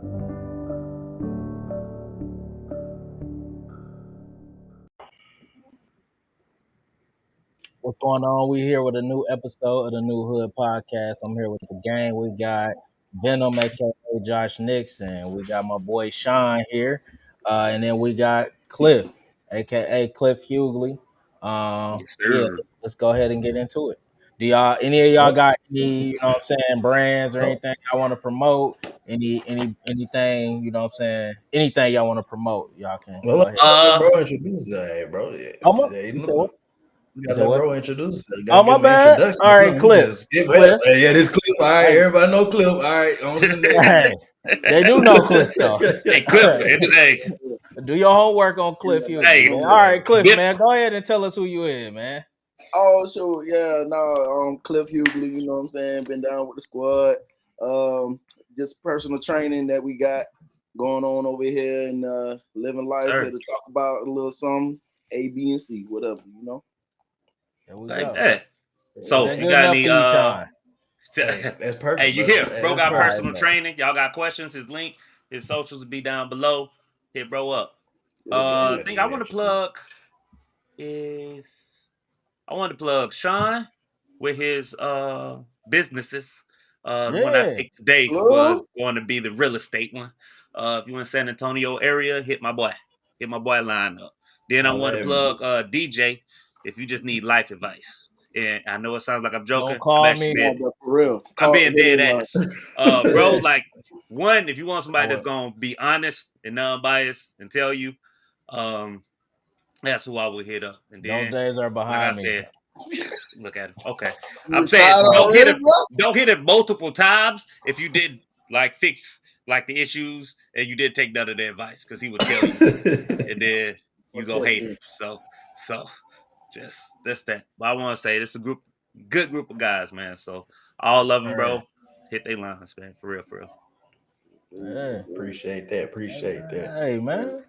What's going on? We here with a new episode of the New Hood Podcast. I'm here with the gang. We got Venom, aka Josh Nixon. We got my boy Shawn here, and then we got Cliff, aka Cliff Hughley. Yes, Yeah, sir. let's go ahead and get into it. Do y'all, any of y'all got any, what I'm saying, brands or anything y'all want to promote? Anything, what I'm saying, anything y'all want to promote? Y'all can Well, go let ahead. let bro introduce that, bro. Yeah, You said what? you You gotta said let what? bro introduce it. You Oh, gotta my give him an bad. introduction All or right, something. You Cliff. just skip Cliff. it. Hey, yeah, this Cliff. All right, Hey, everybody know Cliff. All right, on to hey, they do know Cliff though. Hey, All Cliff. right. Hey, Do your homework on Cliff Yeah, Hughley, hey, man. no All right, Cliff, get man. Go ahead and tell us who you is, man. Oh, sure, yeah, no, Cliff Hughley, you know what I'm saying? Been down with the squad. Just personal training that we got going on over here and living life here sir. to talk about a little something, A, B, and C, whatever, you know. There we Like go. that. Is So that you good got enough any for you, Sean? Hey, that's hey, perfect, you brother. here? Hey, Bro that's got All right, perfect. personal man. training. Y'all got questions, his link, his socials will be down below. Hit bro up. Yes, Yeah, you sir. I gotta think get I an want to intro too. plug is I want to plug Shawn with his businesses. The one I Yeah. picked today Hello? was going to be the real estate one. If you in San Antonio area, hit my boy. Hit my boy line up. Then I want Holla to at me. plug DJ if you just need life advice. And I know it sounds like I'm Don't joking. call me. No, but for real, I'm call, being hit dead him up. ass. Bro, like one, if you want somebody that's What? gonna be honest and non-biased and tell you, um, that's who I would hit up. And Those then, days are like I behind me. said, look at it. Okay. You I'm saying retired Right. already, bro? don't hit it multiple times if you did like fix like the issues and you did take none of the advice because he would tell you and then you go hate him. So just that. But I want to say this is a good group of guys, man. So all of them, Sir. bro, hit their lines, man. For real, for real. Yeah. Appreciate that. Appreciate that. Hey, man.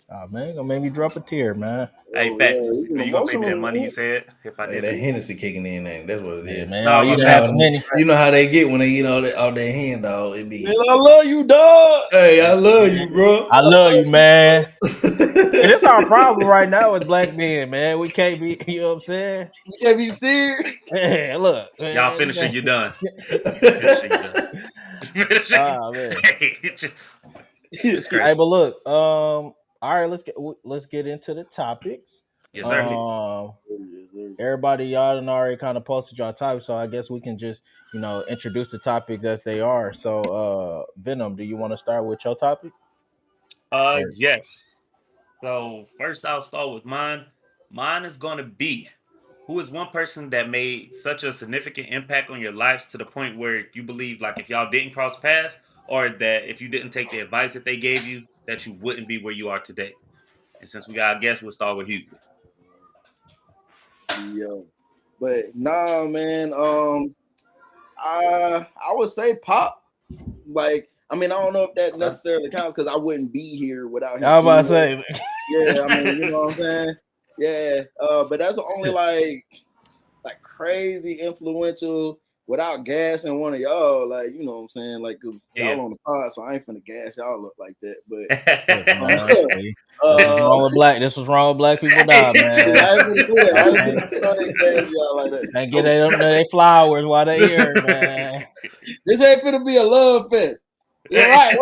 Oh, man, gonna make me drop a tear, man. Hey, Oh, yeah, facts. he's an You gonna pay me that emotional, money you man. said if I Hey, did that that? Hennessy kicking in, ain't that's what it Yeah, is. man. No, Oh, I'm you about done to had say some Henny. You know how they get when they eat all their hand, dog. It Man, be, I love you, dog. hey, I love Man, you, bro. I love you, man. And it's our problem right now with black men, man. We can't be, you know what I'm saying? You can't be serious. Hey, look, y'all man. finish it, you're done. Finish it, you're done. Finish it. Ah, man. Hey, it's Hey, crazy. but look, all right, let's get into the topics. Yes, sir. Um, everybody, y'all done already kind of posted y'all topics, so I guess we can just, introduce the topics as they are. So, Venom, do you want to start with your topic? Or Yes. So first I'll start with mine. Mine is gonna be who is one person that made such a significant impact on your lives to the point where you believe like if y'all didn't cross paths or that if you didn't take the advice that they gave you, that you wouldn't be where you are today. And since we got a guest, we'll start with Hughley. Yo, but nah, man. I would say Pop. Like, I mean, I don't know if that Okay. necessarily counts because I wouldn't be here without him I was about to anyway. say, Yeah, I mean, you know what I'm saying? Yeah. But that's only like crazy influential without gassing one of y'all. Like, you know what I'm saying? Like, 'cause Yeah. y'all on the pod, so I ain't finna gas y'all up like that. But look, um, man, see, this was uh, wrong with black. This was wrong with black people Hey, now, yeah, man. I ain't finna do that. I They ain't can't, finna go ahead and gas y'all like that. can't get So they flowers while they here, man. this ain't finna be a love fest. Yeah, right.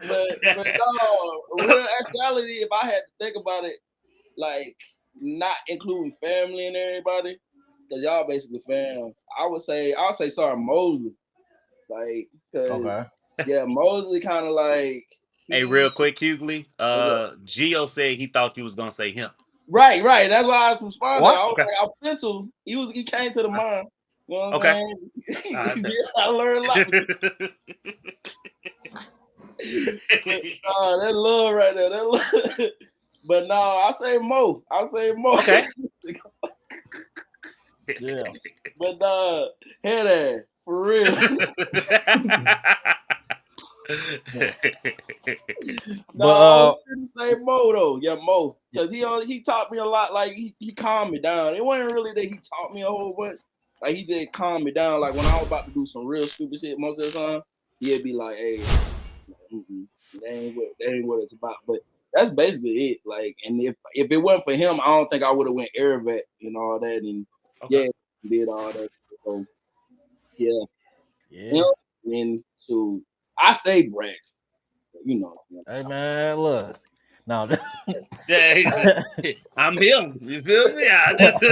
But no, real actuality, if I had to think about it, like not including family and everybody, because y'all basically fam, I'll say sorry Mosley. Like, cause Okay. yeah, Mosley kind of like Hey, he real quick, Hughley. was up. Gio said he thought you was gonna say him. Right. That's why I was responding. What? I was Okay. like, I was to. He came to the mind. You know what I'm Okay. saying? All right, bet. Yeah, I learned a lot. But that love right there. That love. But no, I say Mo. Okay. Yeah. But head ass for real. No, But I was gonna say Mo though. Yeah, Mo, because he taught me a lot. Like he calmed me down. It wasn't really that he taught me a whole bunch. Like he just calmed me down. Like when I was about to do some real stupid shit most of the time, he'd be like, "Hey, that ain't what it's about." But that's basically it. Like, and if it wasn't for him, I don't think I would have went air vet and all that. And Okay. yeah, did all that. So yeah, Yeah. him and so I say Brax. You know, what Hey man, look. No. Yeah, I'm him. You feel me? I just No.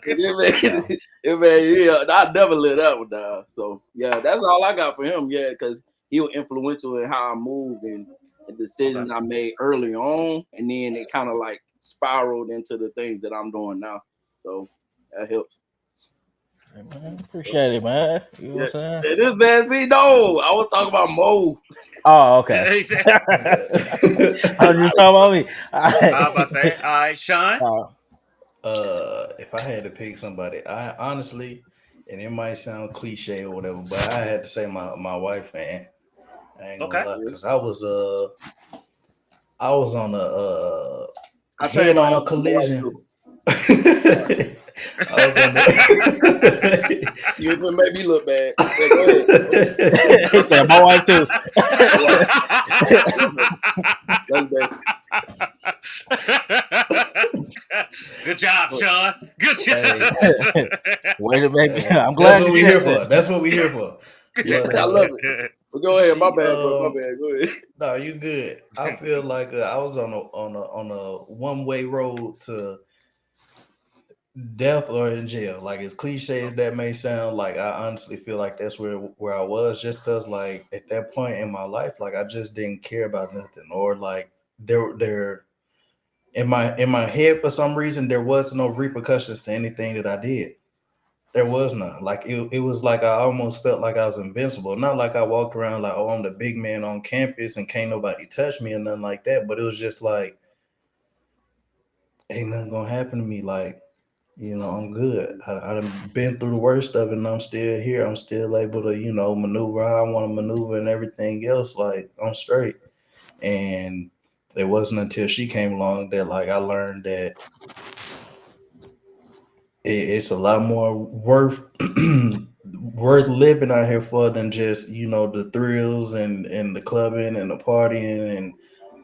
it man, yeah, I never lit up with that. So yeah, that's all I got for him. Yeah, because he was influential in how I moved and the okay. decisions I made early on, and then it kind of like spiraled into the things that I'm doing now. So that helps. Hey, man, appreciate it, man. You know Yeah, what I'm saying? and this man, see, no, I was talking about Mo. Oh, okay. He said, I was just talking about me. All I was about to right. say, all right, Sean. If I had to pick somebody, I honestly, and it might sound cliche or whatever, but I had to say my wife, man. I ain't gonna Okay. lie, cause I was on a I changed head my on answer to my wife collision. too. I was on the You even made me look bad. Yeah, go ahead. Go ahead. He said my wife too. My wife. That's bad. Good job, Sean. Good Hey, job. Wait a minute. hey, I'm that's glad what you we said here that. for. That's what we here for. But I love it. But go ahead. My she bad, bro. My bad. Go ahead. no, you good. I feel like I was on a one way road to death or in jail. Like as cliche as that may sound, like I honestly feel like that's where I was, just cause like at that point in my life, like I just didn't care about nothing, or like there in my head for some reason there was no repercussions to anything that I did. There was none. Like it was like I almost felt like I was invincible. Not like I walked around like, oh, I'm the big man on campus and can't nobody touch me or nothing like that. But it was just like, ain't nothing gonna happen to me. Like, I'm good. I done been through the worst of it and I'm still here. I'm still able to, maneuver how I want to maneuver and everything else. Like, I'm straight. And it wasn't until she came along that like I learned that it's a lot more worth living out here for than just the thrills and the clubbing and the partying and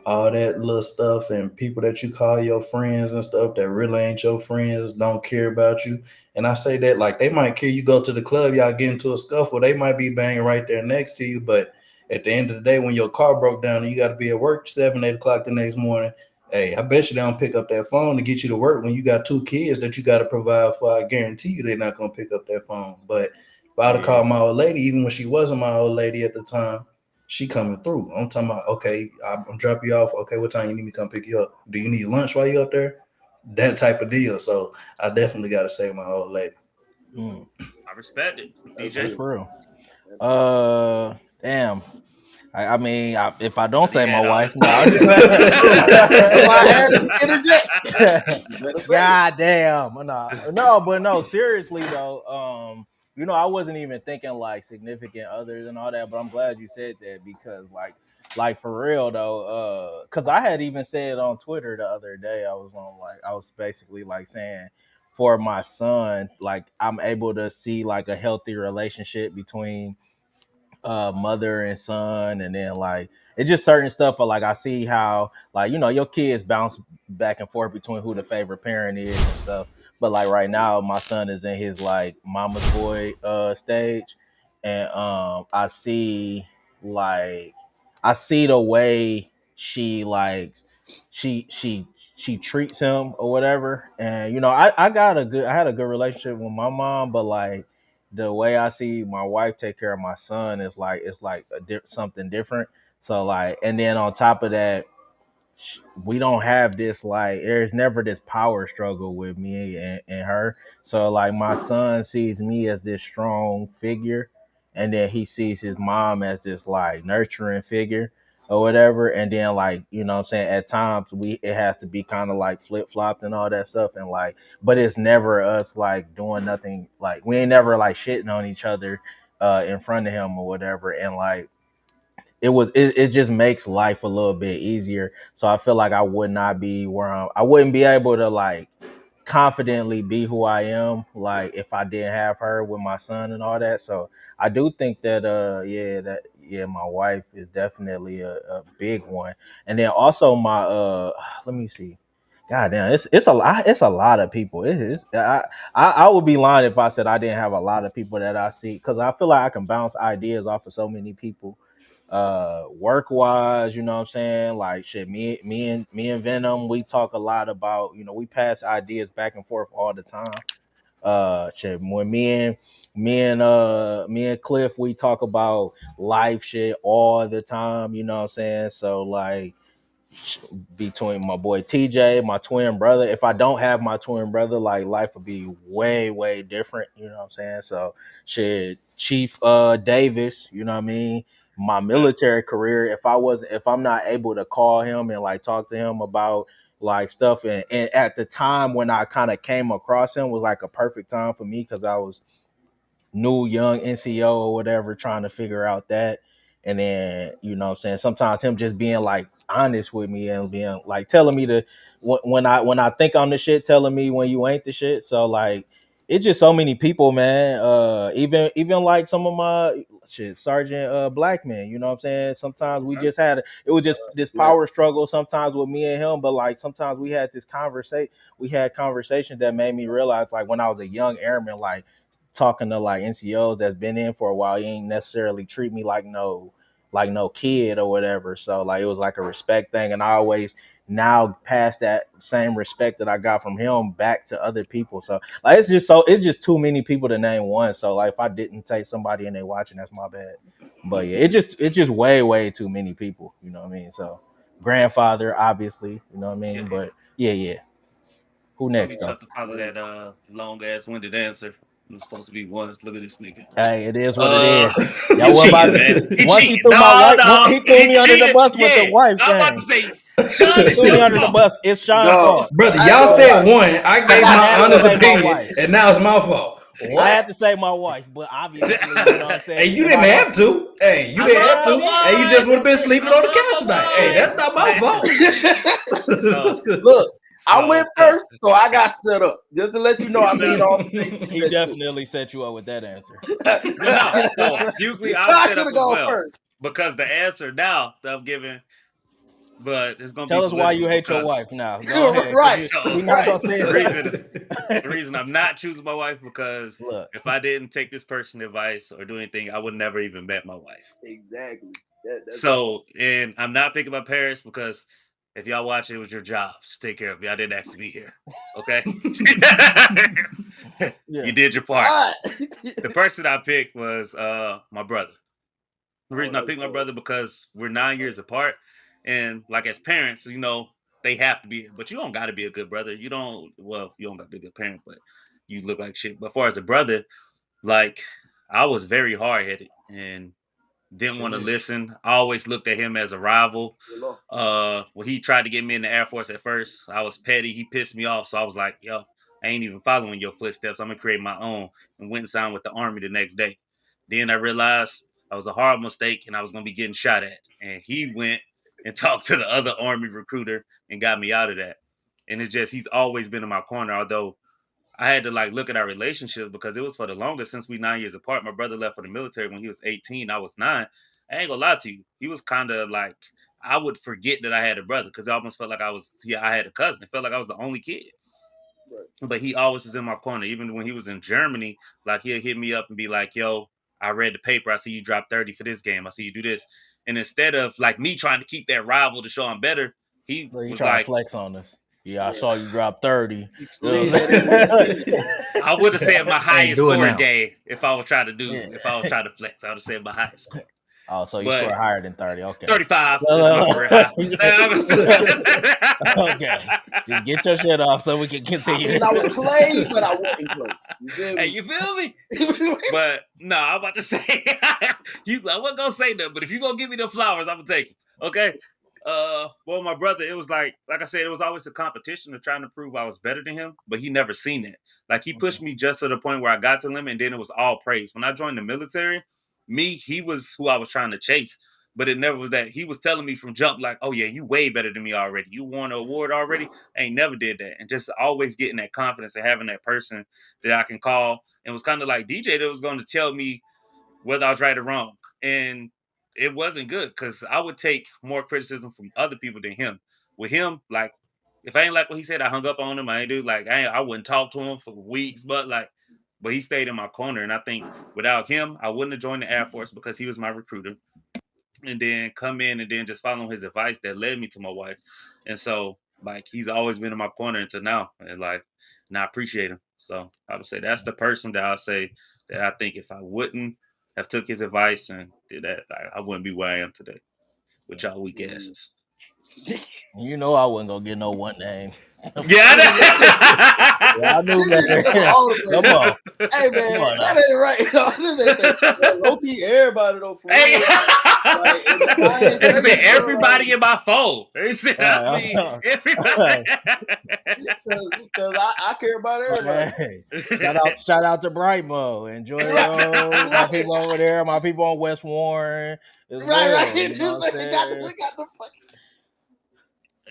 all that little stuff, and people that you call your friends and stuff that really ain't your friends don't care about you. And I say that like they might care. You go to the club, y'all get into a scuffle, they might be banging right there next to you, but at the end of the day, when your car broke down and you got to be at work 7, 8 o'clock the next morning, hey, I bet you they don't pick up that phone to get you to work when you got 2 kids that you got to provide for. I guarantee you they're not going to pick up that phone. But if I'd have Yeah. called my old lady, even when she wasn't my old lady at the time, she coming through. I'm talking about, okay, I'm dropping you off. Okay, what time you need me to come pick you up? Do you need lunch while you up there? That type of deal. So I definitely got to say my old lady. Mm, I respect it, That's DJ. that's real. real. That's real. Damn. I mean, if I don't Because he say my had all wife, this no, time. I'm just That's why I had to interject. saying. You better say it. God damn. No, but no, seriously though. I wasn't even thinking like significant others and all that, but I'm glad you said that because like for real though, because I had even said on Twitter the other day, I was basically like saying for my son, like I'm able to see like a healthy relationship between mother and son, and then like it's just certain stuff. But like I see how like your kids bounce back and forth between who the favorite parent is and stuff. But like right now, my son is in his like mama's boy stage, and like I see the way she likes she treats him or whatever. And I had a good relationship with my mom, but like the way I see my wife take care of my son is like it's like something different. So like, and then on top of that, we don't have this like there's never this power struggle with me and her. So like my son sees me as this strong figure, and then he sees his mom as this like nurturing figure or whatever. And then like what I'm saying, at times it has to be kind of like flip-flopped and all that stuff, and like but it's never us like doing nothing, like we ain't never like shitting on each other in front of him or whatever. And like it just makes life a little bit easier. So I feel like I would not be where I wouldn't be able to like confidently be who I am, like if I didn't have her with my son and all that. So I do think that my wife is definitely a big one. And then also my let me see. God damn, it's a lot of people. It is. I would be lying if I said I didn't have a lot of people that I see, because I feel like I can bounce ideas off of so many people. Work wise, you know what I'm saying? Like shit, me and Venom, we talk a lot about, we pass ideas back and forth all the time. Shit, when me and Cliff, we talk about life shit all the time, you know what I'm saying? So like between my boy TJ, my twin brother. If I don't have my twin brother, like life would be way, way different. You know what I'm saying? So shit, Chief Davis, you know what I mean? My military career, if I'm not able to call him and like talk to him about like stuff, and at the time when I kind of came across him was like a perfect time for me, because I was new young NCO or whatever, trying to figure out that. And then, you know what I'm saying, sometimes him just being like honest with me and being like telling me to, when I think I'm the shit, telling me when you ain't the shit. So like it's just so many people, man. Even like some of my shit, Sergeant Blackman, you know what I'm saying? Sometimes we just had it was just this power struggle sometimes with me and him, but like sometimes we had this conversation that made me realize, like when I was a young airman, like talking to like NCOs that's been in for a while, you ain't necessarily treat me like no kid or whatever. So like it was like a respect thing, and I always now pass that same respect that I got from him back to other people. So like it's just too many people to name one. So like if I didn't take somebody and they watching, that's my bad. But yeah, it's just way, way too many people, you know what I mean? So grandfather, obviously, you know what I mean? Yeah. But yeah. Who It's gonna be next though? tough to follow that long ass winded answer. It was supposed to be one. Look at this nigga. Hey, it is what it is. Y'all He wasn't about cheating, man. He once he cheating. threw my No, wife, no, he threw he me under the cheated. bus with the Yeah, wife I'm about to thing. say, Shawn, He it's threw me your under the fault. bus. It's Sean's Dog, fault. Brother, I ain't y'all gonna said lie. one. I I gave just my had to honest say my opinion, wife. and now it's my fault. I What? had to say my wife, but obviously, you know what I'm saying. Hey, you If didn't I don't, have to. Hey, you I didn't love have my to. Hey, you just wife. would have been sleeping I on the love couch tonight. Hey, my that's not my fault. wife. Look, I So went first, so I got set up. Just to let you know, I mean all the things to do he that too. definitely set you up with that answer. well, no. So usually I'm I set should up have as gone well first. because the answer now that I'm giving, but it's gonna be Tell us why you political hate your because wife now. Go ahead, because Right, so we're not right. gonna say the reason it. the reason I'm not choosing my wife because Look, if I didn't take this person advice or do anything, I would never even met my wife. Exactly. That's it. So, and I'm not picking my parents because if y'all watch it, was your job to take care of me. I didn't ask to be here. Okay. yeah. You did your part. God. The person I picked was my brother. The Oh, reason I that's picked my dope. brother because we're 9 years apart, and like as parents, they have to be here. But you don't got to be a good brother. You don't. Well, you don't got to be a good parent, but you look like shit. But as far as a brother, like I was very hard headed and didn't want to Sure. listen. I always looked at him as a rival. Hello. When he tried to get me in the Air Force at first, I was petty. He pissed me off, so I was like, "Yo, I ain't even following your footsteps. I'm gonna create my own." And went and signed with the Army the next day. Then I realized I was a hard mistake, and I was gonna be getting shot at. And he went and talked to the other Army recruiter and got me out of that. And it's just he's always been in my corner, although I had to like look at our relationship because it was for the longest since we 9 years apart. My brother left for the military when he was 18. I was 9. I ain't gonna lie to you. He was kind of like I would forget that I had a brother because I almost felt like I had a cousin. It felt like I was the only kid. Right. But he always was in my corner. Even when he was in Germany, like he'll hit me up and be like, "Yo, I read the paper. I see you drop 30 for this game. I see you do this." And instead of like me trying to keep that rival to show I'm better, he Look, you was trying to like, flex on us. Yeah, I Yeah. saw you drop 30. He You know slid what that in there, I'm didn't he? saying? I would have said my Hey, highest do it scoring now. game if I was trying to do if I was Yeah. trying to flex. I would have said my highest score. Oh, so you But score higher than 30. Okay. 35 No, is my no, career no. high. Okay. Just get your shit off so we can I continue mean, this. I was Clay, but I wasn't Clay. You feel Hey, me? you feel me? But no, I'm about to say I wasn't gonna say that, but if you gonna give me the flowers, I'm gonna take them. Okay. Well, my brother, it was like I said, it was always a competition of trying to prove I was better than him, but he never seen it. Like he Okay. pushed me just to the point where I got to the limit, and then it was all praise. When I joined the military, he was who I was trying to chase. but it never was that. He was telling me from jump, like, oh yeah, you way better than me already. You won an award already. I ain't never did that. And just always getting that confidence and having that person that I can call. And it was kind of like DJ that was going to tell me whether I was right or wrong. And it wasn't good because I would take more criticism from other people than him. With him, like, if I ain't like what he said, I hung up on him. I ain't do like I wouldn't talk to him for weeks, but he stayed in my corner. And I think without him, I wouldn't have joined the Air Force because he was my recruiter. And then come in and then just follow his advice that led me to my wife. And so like he's always been in my corner until now. And I appreciate him. So I would say that's the person that I'll say that I think if I wouldn't have took his advice and did that, I wouldn't be where I am today with y'all weak asses. You know I wasn't gonna get no one name. Yeah, I knew This nigga talking better. all the Come way. on. Hey man, Come on that now. ain't right. This man say, low key everybody though for Hey. real. Like, in the highest He said section, bro, everybody like, in my phone. He said, I mean, everybody. cause I care about everybody. Hey, shout out to Brightmo. Enjoy Right, my people over there, my people on West Warren as right. well. You know what I'm This man saying? got the fucking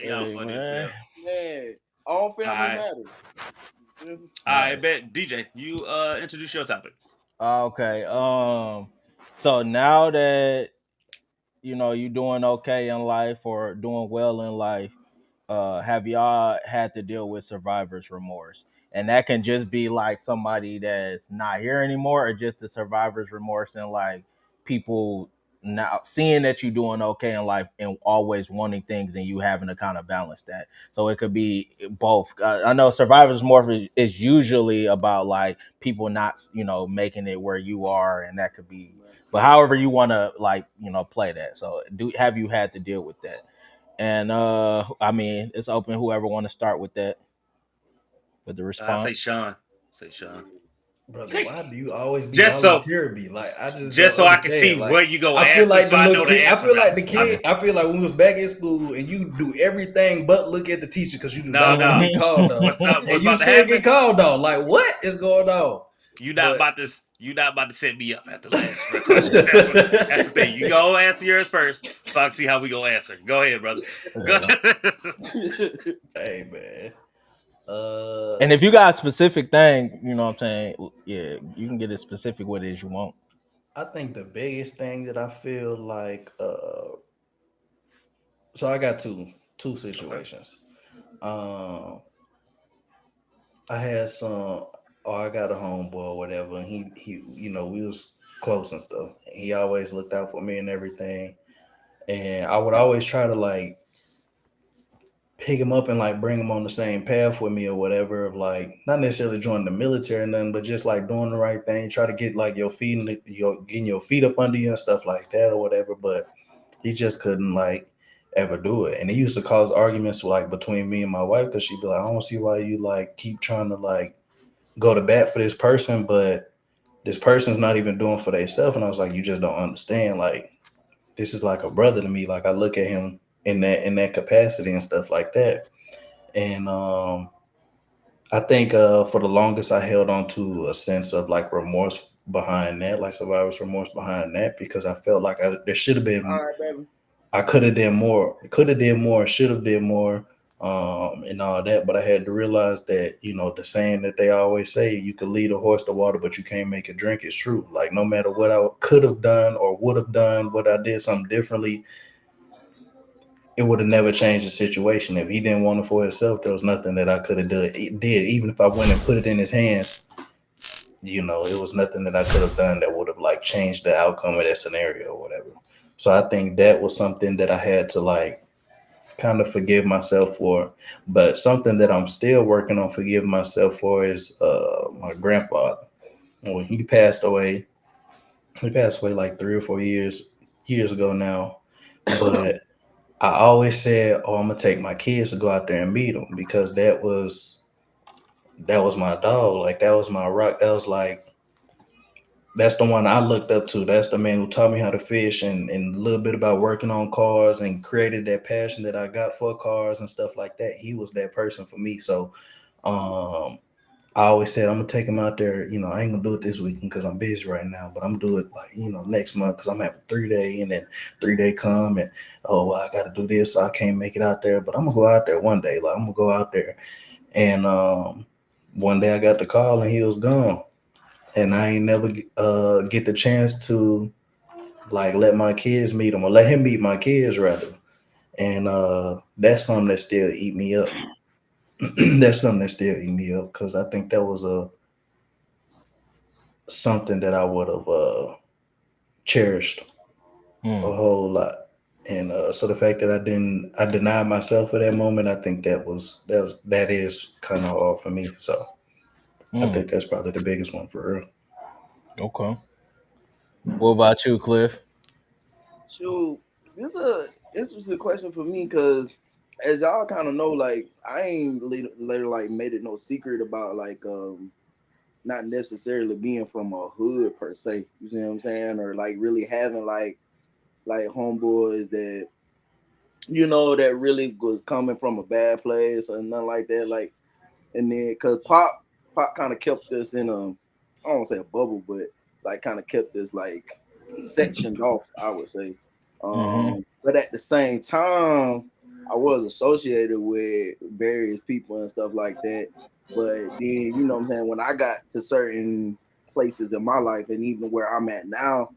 Y'all Hey, funny as man. hell. man. All family All right. matters. I bet DJ, you introduce your topic. Okay. So now that you doing okay in life or doing well in life, have y'all had to deal with survivor's remorse? And that can just be like somebody that's not here anymore, or just the survivor's remorse and like people now seeing that you're doing okay in life and always wanting things and you having to kind of balance that. So it could be both. I know survivor's remorse is usually about like people not making it where you are, and that could be. But however you want to play that. So have you had to deal with that? And I mean, it's open. Whoever want to start with that, with the Say response. Shawn. Say Shawn. Brother, why do you always be Just so volunteering me? Like, I just don't just so I can see understand. where Like, you go I feel answer, like so the I little know the kid. I answer feel now. like the kid. I feel like when we was back in school and you do everything but look at the teacher because you do not want to No. get called What's on, and you about to still get happen? called on. Like, what is going on? You not But about to set me up after the last question. That's the thing. You go answer yours first, so I can see how we go answer. Go ahead, brother. Go. hey, man. And if you got a specific thing, you know what I'm saying, yeah, you can get as specific with it as you want. I think the biggest thing that I feel like. So I got two Okay. situations. Um, I had some, or I got a homeboy or whatever, and he, we was close and stuff. He always looked out for me and everything, and I would always try to like pick him up and like bring him on the same path with me or whatever. Of like not necessarily joining the military or nothing, but just like doing the right thing, try to get like your feet, getting your feet up under you and stuff like that or whatever. But he just couldn't like ever do it, and it used to cause arguments like between me and my wife because she'd be like, "I don't see why you like keep trying to like go to bat for this person, but this person's not even doing for themselves." And I was like, you just don't understand. Like, this is like a brother to me. Like, I look at him in that capacity and stuff like that. And I think for the longest I held on to a sense of like remorse behind that, like survivor's remorse behind that, because I felt like there should have All been, right, baby. I could have done more, could have did more, should have did more, and all that. But I had to realize that, the saying that they always say, you can lead a horse to water, but you can't make it drink, is true. Like, no matter what I could have done or would have done, what I did something differently, it would have never changed the situation. If he didn't want it for himself, there was nothing that I could have done. It did, even if I went and put it in his hands, it was nothing that I could have done that would have like changed the outcome of that scenario or whatever. So I think that was something that I had to like kind of forgive myself for. But something that I'm still working on forgiving myself for is my grandfather. When he passed away like 3 or 4 years ago now. But I always said, "Oh, I'm gonna take my kids to go out there and meet him," because that was my dog. Like, that was my rock. That was like, that's the one I looked up to. That's the man who taught me how to fish and a little bit about working on cars and created that passion that I got for cars and stuff like that. He was that person for me. So um I always said I'm gonna take him out there. You know, I ain't gonna do it this weekend because I'm busy right now, but I'm gonna do it like next month because I'm having 3 day and then 3 day come and oh well, I got to do this, so I can't make it out there. But I'm gonna go out there one day. Like I'm gonna go out there, and one day I got the call and he was gone, and I ain't never get the chance to like let my kids meet him or let him meet my kids rather, and that's something that still eat me up. That's something that still eat me up because I think that was a something that I would have cherished a Mm, whole lot. And so the fact that I denied myself for that moment, I think that is kind of hard for me. So I mm. think that's probably the biggest one for real. Okay. What about you, Cliff? Shoot, this is a interesting question for me because, as y'all kind of know, like I ain't later like made it no secret about like not necessarily being from a hood per se. You see what I'm saying? Or like really having like homeboys that that really was coming from a bad place or nothing like that. Like and then because pop kind of kept us in a I don't want to say a bubble, but like kind of kept us like sectioned off, I would say. Mm-hmm. But at the same time, I was associated with various people and stuff like that. But then what I'm saying, when I got to certain places in my life and even where I'm at now,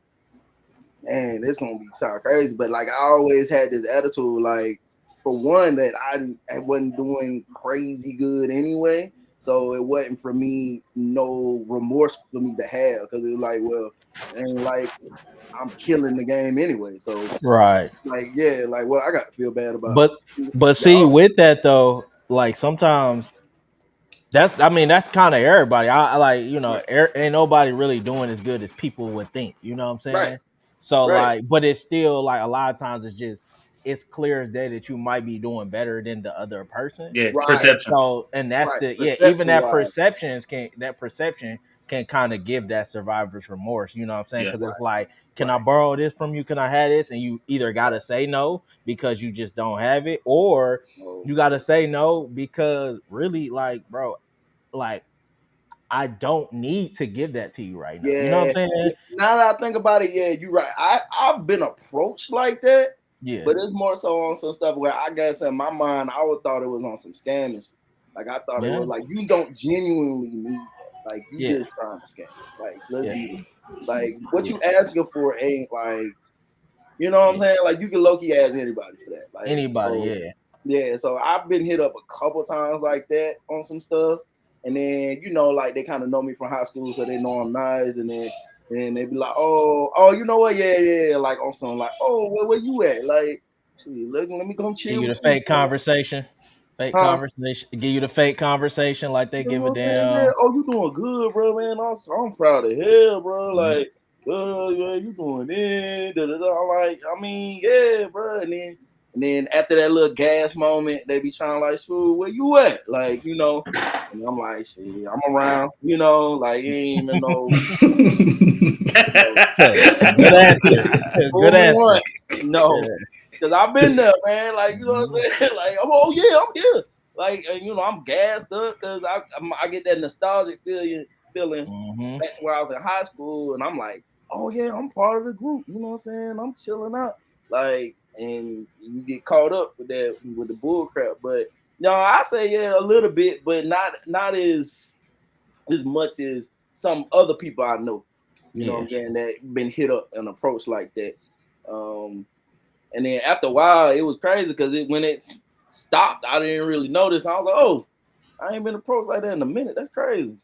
man, it's gonna be sound crazy, but like I always had this attitude, like for one that I wasn't doing crazy good anyway, so it wasn't for me no remorse for me to have because it was like, well, it ain't like I'm killing the game anyway, so Right. like yeah, like what I got to feel bad about But see, y'all, with that though, like sometimes that's kind of everybody. I like, right, ain't nobody really doing as good as people would think. You know what I'm right, saying? So right, like, but it's still like a lot of times it's clear as day that you might be doing better than the other person. Yeah, right, And perception. so, and that's right, even perception that wise, perception can kind of give that survivor's remorse. You know what I'm saying? Yeah. Because right, it's like, can I right, borrow this from you? Can I have this? And you either got to say no because you just don't have it, or oh, you got to say no because really, like, bro, like I don't need to give that to you right now. You know what I'm yeah. saying? Yeah, now that I think about it, yeah, you're right. I've been approached like that, Yeah. but it's more so on some stuff where I guess in my mind I would thought it was on some scamming shit. Like I thought it Yeah. was like you don't genuinely need that. Like you Yeah. just trying to scam. Like let's Yeah. be real. Like what Yeah. you asking for ain't like what I'm Yeah. saying? Like you can low key ask anybody for that. Like Anybody, so yeah. yeah, so I've been hit up a couple times like that on some stuff. And then, like they kind of know me from high school, so they know I'm nice. And they be like, oh, you know what? Yeah, yeah, yeah. Like on some like, oh, where you at? Like, let me come Give chill you the with you. fake conversation. Fake Huh? conversation. Give you the fake conversation like they You know give what a I'm saying? Yeah. damn. Oh, you doing good, bro, man. I'm proud of hell, bro. Mhm. Like, yeah, you doing it. Da, da, da. I'm like, I mean, yeah, bro. And then after that little gas moment, they be trying like, so where you at? Like, and I'm like, shit, I'm around, like ain't even no, you know, Good answer. Good fool me answer. once, no, Yeah. because I've been there, man. Like, you know what Mhm. I'm saying? Like, oh yeah, I'm here. Like, and, I'm gassed up because I get that nostalgic feeling Mhm. back to where I was in high school, and I'm like, oh yeah, I'm part of the group. You know what I'm saying? I'm chilling out, like, and you get caught up with the bull crap. But no, I say yeah, a little bit, but not as much as some other people I know. You know what Yeah. I'm saying? That been hit up and approached like that. Um, and then after a while, it was crazy because when it stopped, I didn't really notice. I was like, oh, I ain't been approached like that in a minute. That's crazy,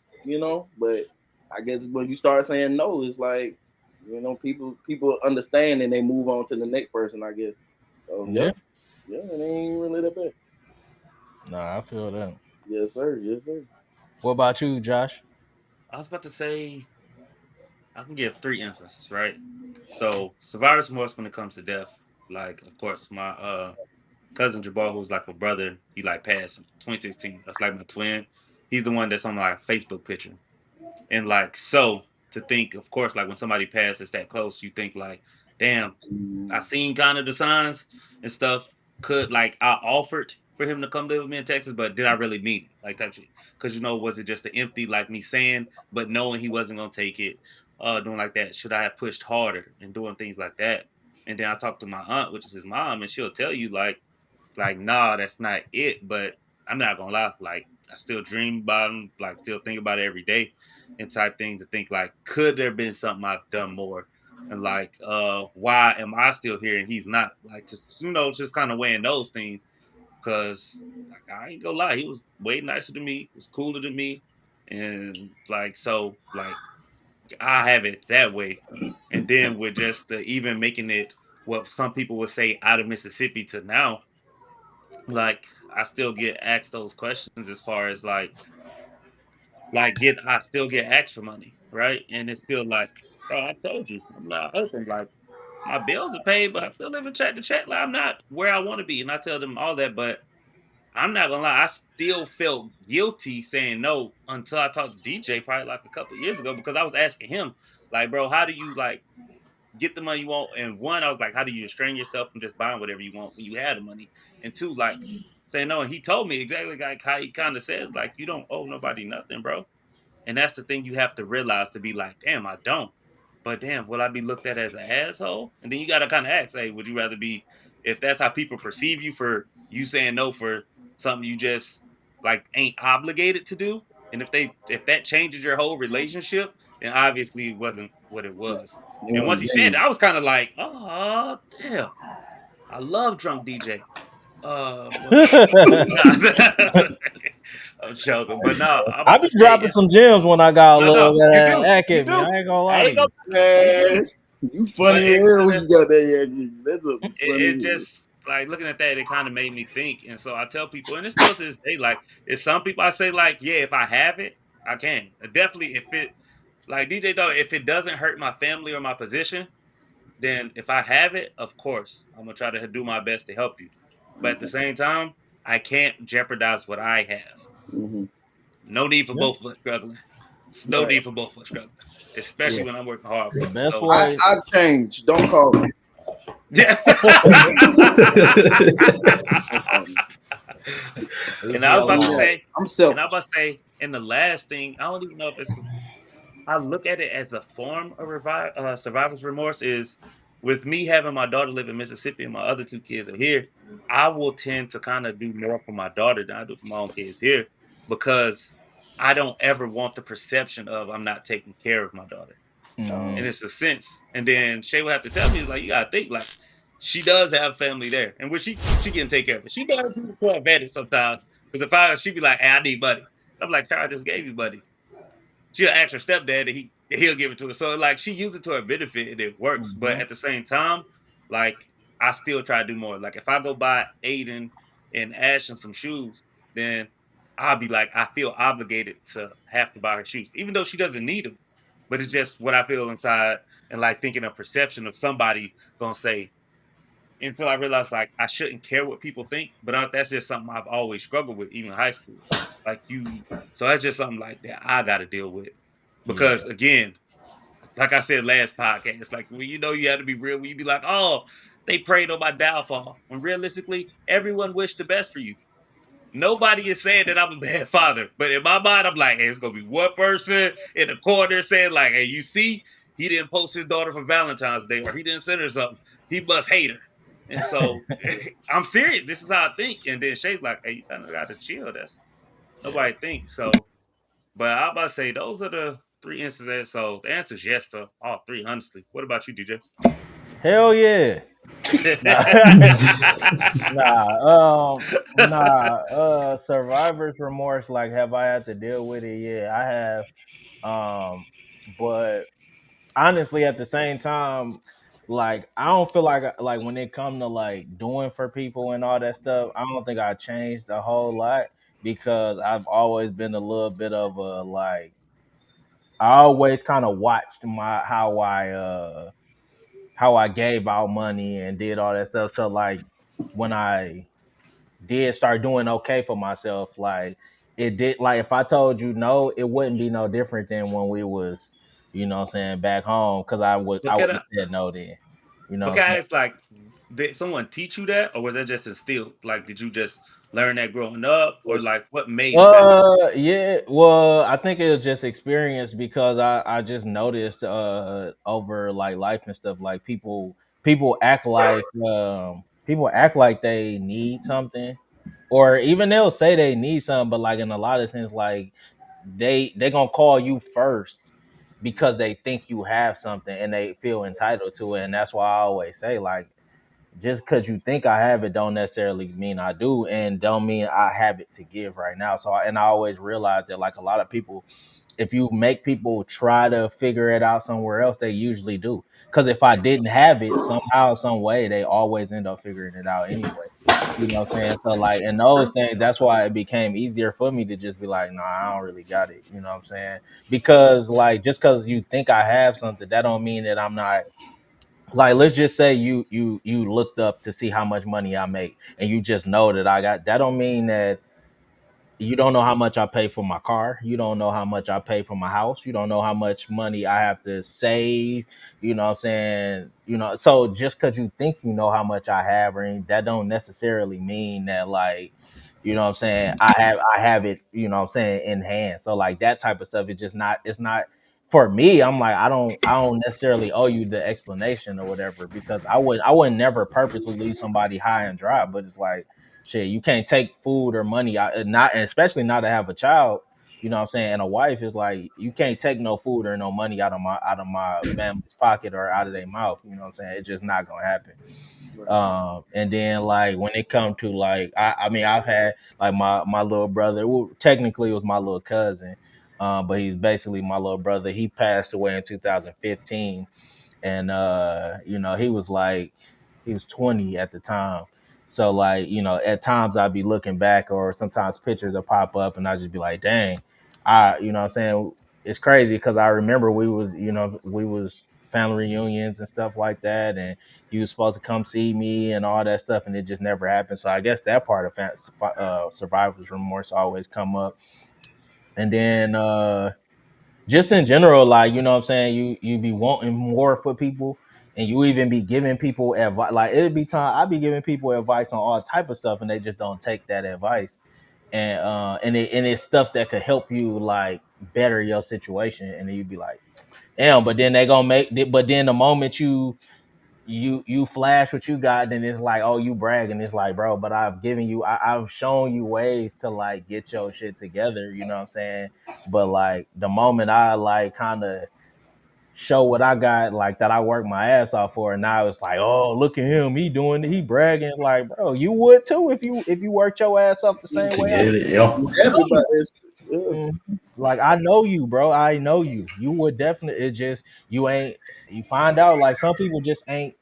But I guess when you start saying no, it's like, people understand and they move on to the next person. I guess. So yeah, Yeah. yeah, it ain't really that bad. Nah, I feel that. Yes, sir. Yes, sir. What about you, Josh? I was about to say I can give three instances, right? So survivor's remorse when it comes to death. Like, of course, my cousin Jabbar, who's like my brother, he like passed in 2016. That's like my twin. He's the one that's on my Facebook picture. And like so to think, of course, like when somebody passes that close, you think like, damn, I Mm, seen kind of the signs and stuff. Could like I offered for him to come live with me in Texas, but did I really mean it? Like type shit. Cause was it just an empty like me saying, but knowing he wasn't gonna take it, doing like that? Should I have pushed harder and doing things like that? And then I talked to my aunt, which is his mom, and she'll tell you like, nah, that's not it. But I'm not gonna lie, like I still dream about him, like still think about it every day and type thing to think like, could there been something I've done more? And like, why am I still here and he's not? Like to just kind of weighing those things. Cause like I ain't gonna lie, he was way nicer than me, was cooler than me. And like so, like I have it that way. And then with just even making it what some people would say out of Mississippi to now, like I still get asked those questions as far as get I still get asked for money, right? And it's still like, bro, I told you, I'm not hustling. Like my bills are paid, but I still live in check to check. Like I'm not where I want to be. And I tell them all that, but I'm not gonna lie, I still felt guilty saying no until I talked to DJ probably like a couple of years ago because I was asking him, like, bro, how do you like get the money you want? And one, I was like, how do you restrain yourself from just buying whatever you want when you have the money? And two, like saying no. And he told me exactly like how he kind of says, like, you don't owe nobody nothing, bro. And that's the thing you have to realize to be like, damn, I don't. But damn, will I be looked at as an asshole? And then you got to kind of ask, hey, would you rather be, if that's how people perceive you for you saying no for something you just like ain't obligated to do? And if that changes your whole relationship, then obviously it wasn't what it was. It And once wasn't he said it, genuine. I was kind of like, oh damn, I love drunk DJ. But nah, I'm joking. But no, I'm I about be to say dropping it's some gems when I got a no, no, little bit you of do. that You at me. do. I ain't gonna lie I to ain't gonna you. you do. Man, you But funny as it hell kind when of you got that. Yeah, that's a funny. it just like looking at that, it kind of made me think. And so I tell people, and it's still to this day, like it's some people I say, like, yeah, if I have it, I can. Definitely if it like DJ though, if it doesn't hurt my family or my position, then if I have it, of course, I'm gonna try to do my best to help you. But at the same time, I can't jeopardize what I have. Mm-hmm. No need for Yeah. both of us struggling. It's no Right. need for both of us struggling, Yeah. especially when I'm working hard The for it. best So, way. I've changed. Don't call me. yes. Don't call me. It's And I was like, about to Do that. say, I'm and I was selfish. about to say, and the last thing, I don't even know if I look at it as a form of survivor's remorse is with me having my daughter live in Mississippi and my other two kids are here, I will tend to kind of do more for my daughter than I do for my own kids here because I don't ever want the perception of I'm not taking care of my daughter. mhm. And it's a sense. And then Shay will have to tell me, it's like, you gotta think, like, she does have family there. And which she can take care of it. She does for advantage sometimes. Because if she'd be like, hey, I need buddy. I'm like, Child, I just gave you buddy. She'll ask her stepdad and he'll give it to her. So like she uses it to her benefit and it works. But Mhm. at the same time, like I still try to do more. Like if I go buy Aiden and Ashton some shoes, then I'll be like, I feel obligated to have to buy her shoes, even though she doesn't need them. But it's just what I feel inside and like thinking a perception of somebody gonna say until I realized like I shouldn't care what people think. But that's just something I've always struggled with, even in high school. Like so that's just something like that I got to deal with Yeah. because again, like I said last podcast, like when you have to be real, when you be like, oh, they prayed on my downfall. When realistically, everyone wished the best for you. Nobody is saying that I'm a bad father, but in my mind, I'm like, hey, it's gonna be one person in the corner saying, like, hey, you see, he didn't post his daughter for Valentine's Day, or he didn't send her something. He must hate her. And so I'm serious. This is how I think. And then Shay's like, hey, you kind of got to chill. That's nobody thinks. So, but I'm about to say those are the three instances. So the answer is yes to all three, honestly. What about you, DJ? Hell yeah. Nah. Nah. Survivor's remorse. Like, have I had to deal with it? Yeah, I have. But honestly, at the same time, like, I don't feel like when it come to like doing for people and all that stuff, I don't think I changed a whole lot because I've always been a little bit of a like. I always kind of watched my how I gave out money and did all that stuff. So like when I did start doing okay for myself, like it did like if I told you no, it wouldn't be no different than when we was, what I'm saying, back home because but I can would I, have said no then. You know but what I'm can I saying? ask, like, did someone teach you that, or was that just instilled? Like, did you just learn that growing up, or like what made it better? Yeah, well, I think it was just experience because I just noticed over like life and stuff, like people act like they need something, or even they'll say they need something, but like in a lot of sense, like they gonna call you first because they think you have something and they feel entitled to it. And that's why I always say, like, just because you think I have it don't necessarily mean I do, and don't mean I have it to give right now. And I always realize that, like, a lot of people, if you make people try to figure it out somewhere else, they usually do. Because if I didn't have it somehow, some way, they always end up figuring it out anyway. You know what I'm saying? So like in those things, that's why it became easier for me to just be like, nah, I don't really got it. You know what I'm saying? Because like just because you think I have something, that don't mean that I'm not, like, let's just say you looked up to see how much money I make and you just know that I got that, don't mean that you don't know how much I pay for my car. You don't know how much I pay for my house. You don't know how much money I have to save. You know what I'm saying? You know, so just because you think you know how much I have, or that don't necessarily mean that, like, you know what I'm saying, I have it, you know what I'm saying, in hand. So like that type of stuff is just not, it's not for me. I'm like, I don't necessarily owe you the explanation or whatever, because I would never purposely leave somebody high and dry. But it's like, shit, you can't take food or money out, not, and especially not to have a child, you know what I'm saying, and a wife. Is like, you can't take no food or no money out of my family's pocket or out of their mouth. You know what I'm saying? It's just not gonna happen. And then like when it come to like, I mean, I've had like my little brother, well, technically it was my little cousin, but he's basically my little brother. He passed away in 2015, and you know, he was like, he was 20 at the time. So like, you know, at times I'd be looking back, or sometimes pictures will pop up and I just be like, dang, you know what I'm saying, it's crazy because I remember we was family reunions and stuff like that, and he was supposed to come see me and all that stuff, and it just never happened. So I guess that part of survivor's remorse always come up. And then just in general, like, you know what I'm saying, you be wanting more for people, and you even be giving people advice. Like, it'd be time I be giving people advice on all type of stuff, and they just don't take that advice. And it's stuff that could help you like better your situation, and then you'd be like, damn. But then they gonna but then the moment you flash what you got, then it's like, oh, you bragging. It's like, bro, but I've shown you ways to like get your shit together, you know what I'm saying? But like the moment I like kind of show what I got, like that I worked my ass off for, and now it's like, oh, look at him, he bragging. Like, bro, you would too if you worked your ass off the same To way I get it, did. yeah. I know you Everybody is. Yeah. would. Like, I know you, bro. I know you would definitely. It just, you ain't, you find out like some people just ain't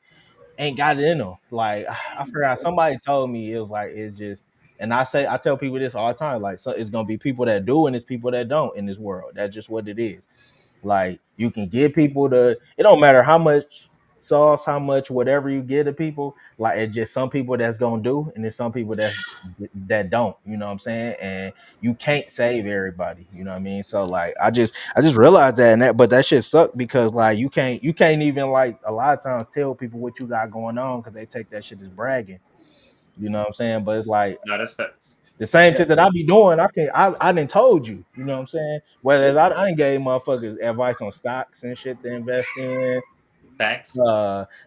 got it in them. Like, I forgot, somebody told me, it was like, it's just, and I tell people this all the time, like, so it's gonna be people that do and it's people that don't in this world. That's just what it is. Like, you can get people to, it don't matter how much sauce, how much whatever you give to people. Like, it's just some people that's gonna do, and there's some people that don't. You know what I'm saying? And you can't save everybody. You know what I mean? So like, I just realized that, and but that shit sucked because like you can't even, like, a lot of times tell people what you got going on because they take that shit as bragging. You know what I'm saying? But it's like, No, that's facts. the same shit that I be doing, I didn't told you, you know what I'm saying? Whereas I didn't gave motherfuckers advice on stocks and shit to invest in, Facts.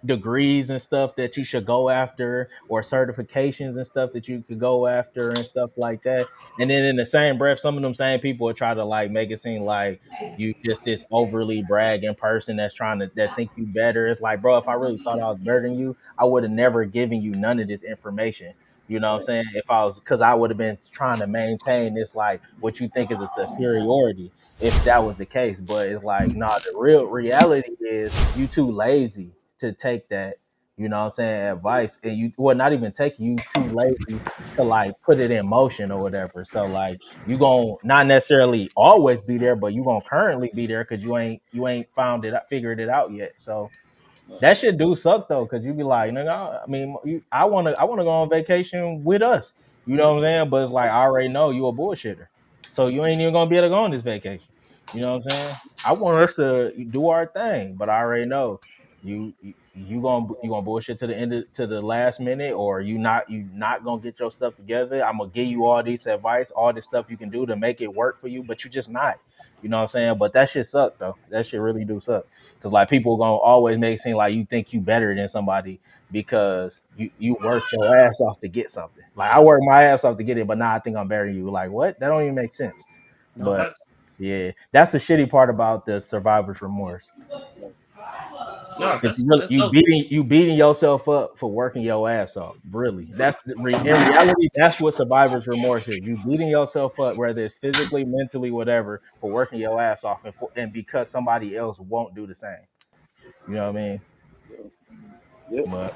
degrees and stuff that you should go after, or certifications and stuff that you could go after and stuff like that. And then in the same breath, some of them same people will try to like make it seem like you just this overly bragging person that's trying to, that think you better. It's like, bro, if I really thought I was better than you, I would have never given you none of this information. You know what I'm saying? If I was, because I would have been trying to maintain this, like, what you think is a superiority, if that was the case. But it's like, nah, the real reality is you too lazy to take that, you know what I'm saying, advice. And you, well, not even taking, you too lazy to like put it in motion or whatever. So like, you gonna not necessarily always be there, but you gonna currently be there because you ain't found it, figured it out yet. So that shit do suck though, because you be like, nigga, I mean, I wanna go on vacation with us. You know what I'm saying? But it's like, I already know you a bullshitter. So you ain't even gonna be able to go on this vacation. You know what I'm saying? I want us to do our thing, but I already know you gonna bullshit to the to the last minute, or you not gonna get your stuff together. I'm gonna give you all these advice, all this stuff you can do to make it work for you, but you just not. You know what I'm saying? But that shit suck though. That shit really do suck. Cause like people gonna always make it seem like you think you better than somebody because you worked your ass off to get something. Like I worked my ass off to get it, but now I think I'm better than you. Like what? That don't even make sense. No But facts. yeah, that's the shitty part about the survivor's remorse. No, If you that's really that's dope. you beating yourself up for working your ass off. Really, that's in reality. That's what survivor's remorse is. You beating yourself up, whether it's physically, mentally, whatever, for working your ass off, and because somebody else won't do the same. You know what I mean? Yeah. Yep. But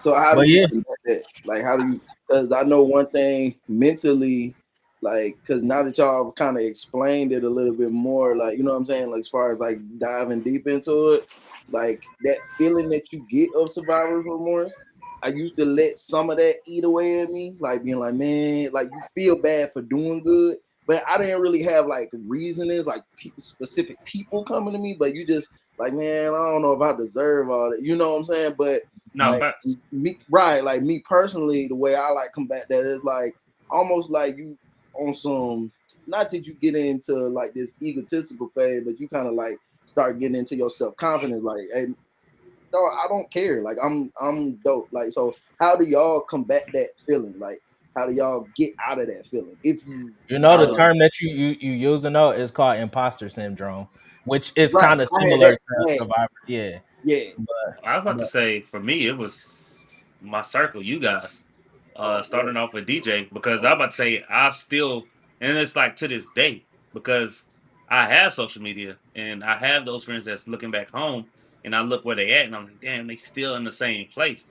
So how do but you yeah, combat that? Like, how do you? Because I know one thing mentally, like, because now that y'all kind of explained it a little bit more, like, you know what I'm saying, like, as far as like diving deep into it, like that feeling that you get of survivor's remorse. I used to let some of that eat away at me, like being like, man, like you feel bad for doing good, but I didn't really have like reasonings, like people, specific people coming to me, but you just like, man, I don't know if I deserve all that, you know what I'm saying? But No mhm. like facts. me, right? Like me personally, the way I like combat that is like almost like you on some. Not that you get into like this egotistical phase, but you kind of like start getting into your self confidence. Like, hey, dog, I don't care. Like, I'm dope. Like, so how do y'all combat that feeling? Like, how do y'all get out of that feeling if you you know the out of term that you using though is called imposter syndrome, which is right? kind of I had similar that. to I had, survivor. Yeah, yeah. I was about to but say for me it was my circle, you guys. Oh, yeah. Starting off with DJ because I Oh, was about to say I've still and it's like to this day because I have social media and I have those friends that's looking back home and I look where they at and I'm like, damn, they still in the same place.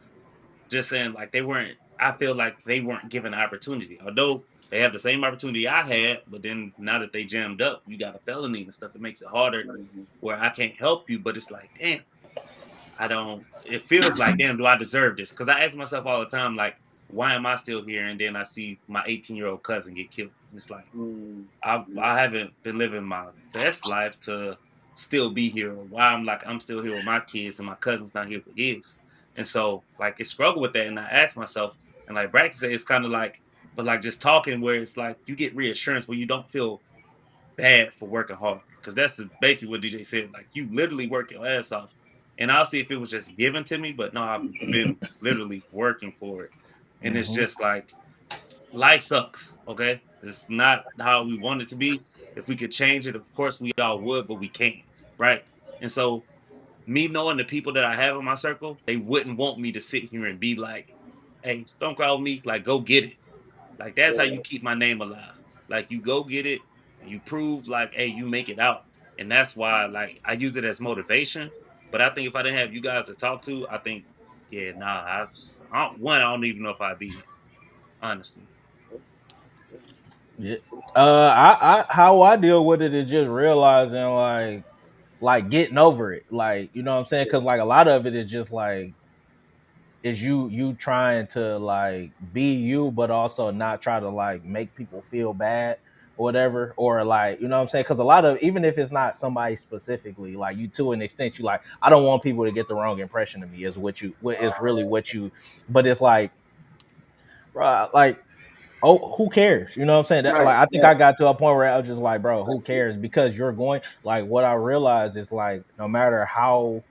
Just saying like they weren't I feel like they weren't given an opportunity. Although they have the same opportunity I had, but then now that they jammed up, you got a felony and stuff, it makes it harder mhm, where I can't help you, but it's like, damn, I don't. It feels like, damn, do I deserve this? Because I ask myself all the time, like, why am I still here? And then I see my 18-year-old cousin get killed. And it's like mm, yeah, I haven't been living my best life to still be here. Or why I'm still here with my kids and my cousin's not here with his. And so like it struggle with that. And I ask myself, and like Brax said, it's kind of like, but like just talking where it's like you get reassurance where you don't feel bad for working hard because that's basically what DJ said. Like you literally work your ass off, and I'll see if it was just given to me. But no, I've been literally working for it, and it's mhm. just like life sucks. Okay, it's not how we want it to be. If we could change it, of course we all would, but we can't, right? And so me knowing the people that I have in my circle, they wouldn't want me to sit here and be like, "Hey, don't call me. Like, go get it." Like that's how you keep my name alive. Like you go get it and you prove like, hey, you make it out. And that's why like I use it as motivation. But I think if I didn't have you guys to talk to, I think, yeah, nah, I don't even know if I'd be here, honestly. Yeah. I how I deal with it is just realizing like getting over it. Like, you know what I'm saying? Cause like a lot of it is just like is you trying to like be you, but also not try to like make people feel bad or whatever. Or like, you know what I'm saying? Cause a lot of even if it's not somebody specifically, like you to an extent, you like, I don't want people to get the wrong impression of me is what is really what you but it's like, bro, like oh, who cares? You know what I'm saying? right, Like, I think yeah, I got to a point where I was just like, bro, who cares? Because you're going, like, what I realized is like, no matter how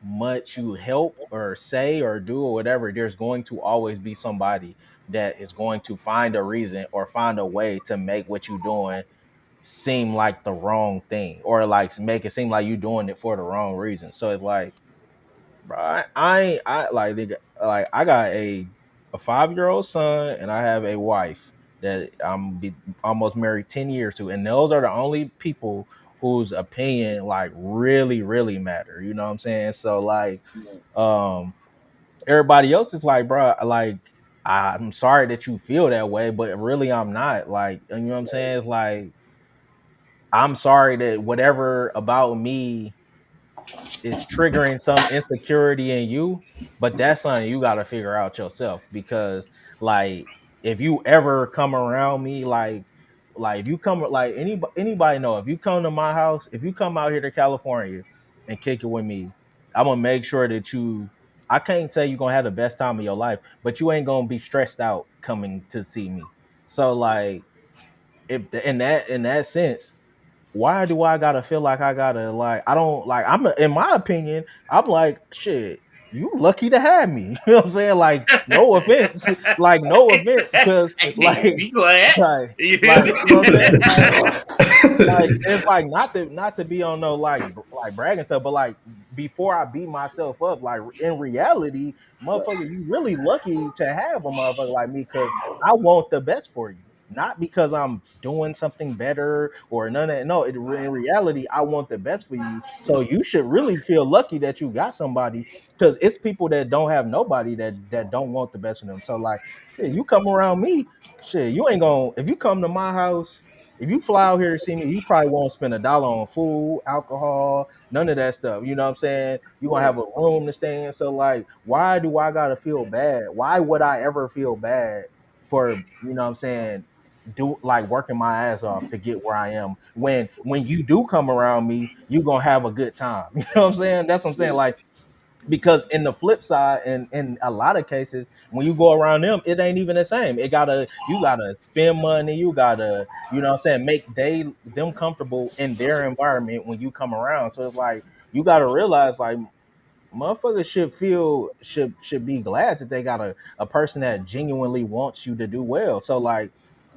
much you help or say or do or whatever, there's going to always be somebody that is going to find a reason or find a way to make what you're doing seem like the wrong thing or like make it seem like you're doing it for the wrong reason. So it's like, bro, I like like I got a 5-year old son and I have a wife that almost married 10 years to, and those are the only people whose opinion like really matter. You know what I'm saying? So like, yeah, um, everybody else is like, bro, like I'm sorry that you feel that way, but really I'm not. Like, you know what I'm saying? It's like I'm sorry that whatever about me is triggering some insecurity in you, but that's something you got to figure out yourself because like if you ever come around me like if you come like anybody know if you come to my house, if you come out here to California and kick it with me, I'm gonna make sure that you. I can't say you're gonna have the best time of your life, but you ain't gonna be stressed out coming to see me. So like, if in that sense, why do I gotta feel like I gotta like I don't like I'm in my opinion, I'm like shit, you lucky to have me. You know what I'm saying? Like, no offense. Like, no offense, because Hey, like be glad. like You feel like me? you know what I'm saying? Like it's like not to be on no like bragging stuff, but like before I beat myself up, like in reality, Right. motherfucker, you really lucky to have a motherfucker like me because I want the best for you. Not because I'm doing something better or none of that. No, in reality, I want the best for you. So you should really feel lucky that you got somebody because it's people that don't have nobody that don't want the best for them. So like, shit, you come around me, shit, you ain't gonna if you come to my house. If you fly out here to see me, you probably won't spend $1 on food, alcohol, none of that stuff. You know what I'm saying? You're gonna Right. have a room to stay in. So like, why do I gotta feel bad? Why would I ever feel bad for, you know what I'm saying, do like working my ass off to get where I am when you do come around me, you gonna have a good time. You know what I'm saying? That's what I'm saying. Yeah. Like, because in the flip side, and in a lot of cases, when you go around them, it ain't even the same. You gotta spend money, you gotta, you know what I'm saying, make them comfortable in their environment when you come around. So it's like you gotta realize like motherfuckers should be glad that they got a person that genuinely wants you to do well. So like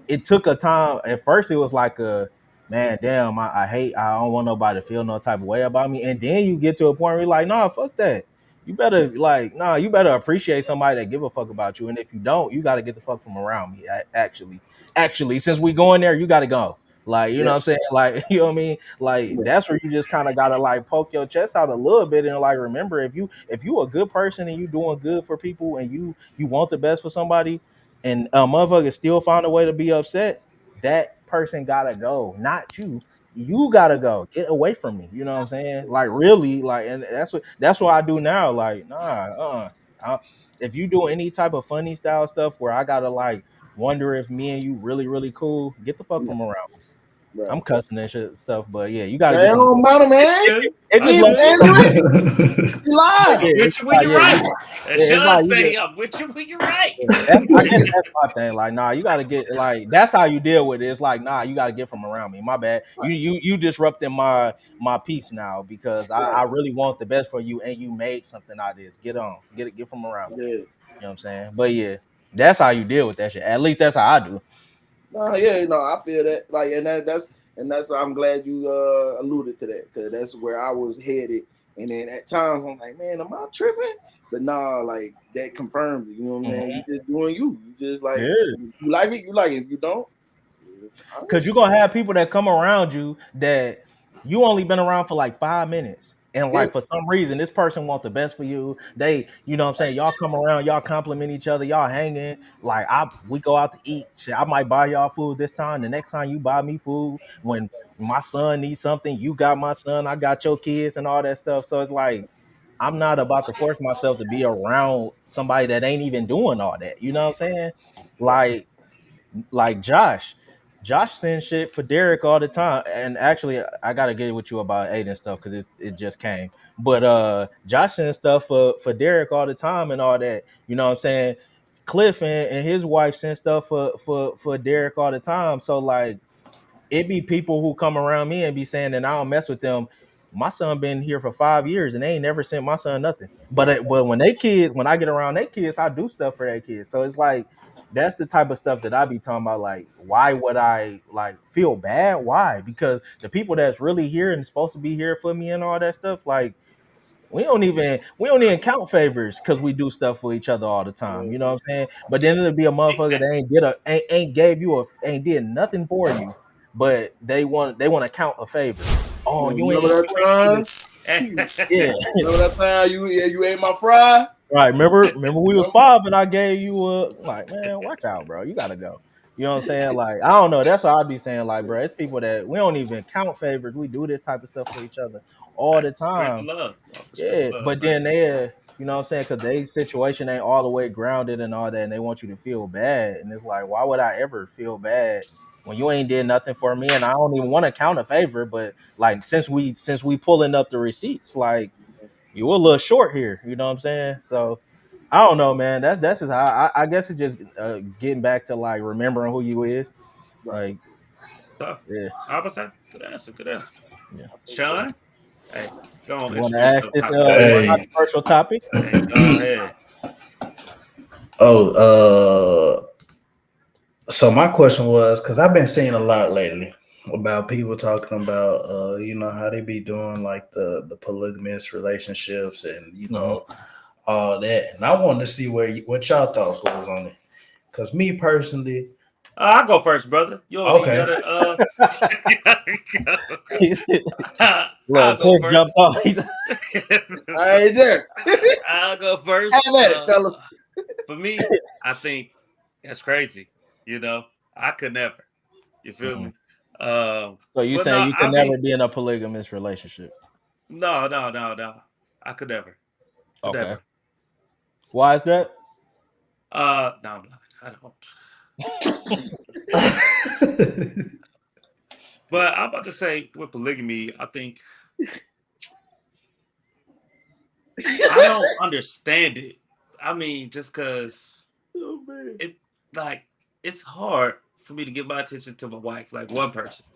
it took a time. At first, it was like a man, damn, I hate, I don't want nobody to feel no type of way about me. And then you get to a point where you're like, nah, fuck that. You better like, nah, you better appreciate somebody that give a fuck about you. And if you don't, you got to get the fuck from around me. Actually, since we going there, you got to go. Like, you know Yeah. what I'm saying? Like, you know what I mean? Like, Yeah. that's where you just kind of gotta like poke your chest out a little bit and like remember if you a good person and you doing good for people and you want the best for somebody, and a motherfucker still find a way to be upset, that person gotta go, not you. You gotta go. Get away from me. You know what I'm saying? Like really, like, and that's what I do now. Like, nah, if you do any type of funny style stuff where I gotta like wonder if me and you really cool, get the fuck Yeah. from around me. Right. I'm cussing and shit stuff, but yeah, you gotta That get from. don't matter, It's man. good. It You just It's ain't like good. angry. You yeah, lie. I'm with it's you when like you're yeah, right. As it's Shawn like you say, just I'm with you when you're right. yeah, I guess that's my thing. Like, nah, you gotta get like that's how you deal with it. It's like, nah, you gotta get from around me. My bad. Right. You disrupting my peace now because I Right. really want the best for you and you made something out of this. Get on. Get from around me. Yeah. You know what I'm saying? But yeah, that's how you deal with that shit. At least that's how I do. No, yeah, no, I feel that. Like, and that's I'm glad you alluded to that because that's where I was headed. And then at times I'm like, man, am I tripping? But nah, like that confirms it. You know what I'm saying? Mhm. You just doing you. You just like Yeah. you like it, you like it. If you don't, I Cause you're understand. gonna have people that come around you that you only been around for like 5 minutes. And Yeah, like for some reason, this person wants the best for you. They, you know what I'm saying? Y'all come around, y'all compliment each other, y'all hanging. Like we go out to eat. Shit, I might buy y'all food this time. The next time you buy me food. When my son needs something, you got my son, I got your kids and all that stuff. So it's like I'm not about to force myself to be around somebody that ain't even doing all that. You know what I'm saying? right. Like Josh sends shit for Derek all the time. And actually, I gotta get with you about Aiden stuff because it just came. But Josh sends stuff for Derek all the time and all that. You know what I'm saying? Cliff and his wife send stuff for Derek all the time. So like it be people who come around me and be saying that I don't mess with them. My son been here for 5 years and they ain't never sent my son nothing. But when I get around their kids, I do stuff for their kids. So it's like that's the type of stuff that I be talking about. Like, why would I like feel bad? Why? Because the people that's really here and supposed to be here for me and all that stuff, like we don't even count favors because we do stuff for each other all the time. Yeah, You know what I'm saying? But then it'll be a motherfucker that Exactly. ain't gave you ain't did nothing for you, but they want to count a favor. Oh, yeah. you ain't Remember that you ain't time? yeah. Remember that time you ate my fry? Right. Remember we was Remember? 5 and I gave you like, man, watch out, bro. You gotta go. You know what I'm saying? Like, I don't know. That's what I'd be saying. Like, bro, it's people that we don't even count favors. We do this type of stuff for each other all the Straight to time. love. Off the straight to Yeah, love, but man. then you know what I'm saying? Because they situation ain't all the way grounded and all that, and they want you to feel bad. And it's like, why would I ever feel bad when you ain't did nothing for me? And I don't even want to count a favor, but like since we pulling up the receipts, like you were a little short here. You know what I'm saying? So I don't know, man. That's just how I guess it's just getting back to like remembering who you is. Right. Like, So yeah, I was say, good answer, good answer. yeah. I think so. Sean, hey, go on, You want to introduce ask your this topic of the day. Hey, controversial topic? Hey, go ahead. oh, so my question was because I've been seeing a lot lately about people talking about, how they be doing like the polygamous relationships and Hmm. all that, and I wanted to see what y'all thoughts was on it. Because me personally, I'll go first, brother. You don't even okay, gotta you gotta go. I'll Look, go Cliff jumped first. off. I ain't there. I'll go first. Have at it, fellas. For me, I think that's crazy. You know, I could never. You feel Mhm. me? So you But saying no, you could I'll never be be in a polygamous relationship? no. I could never. Could Okay. never. Why is that? No, I'm not. I don't. But I'm about to say with polygamy, I think I don't understand it. I mean, just cause Oh, man. it like it's hard for me to give my attention to my wife, like one person.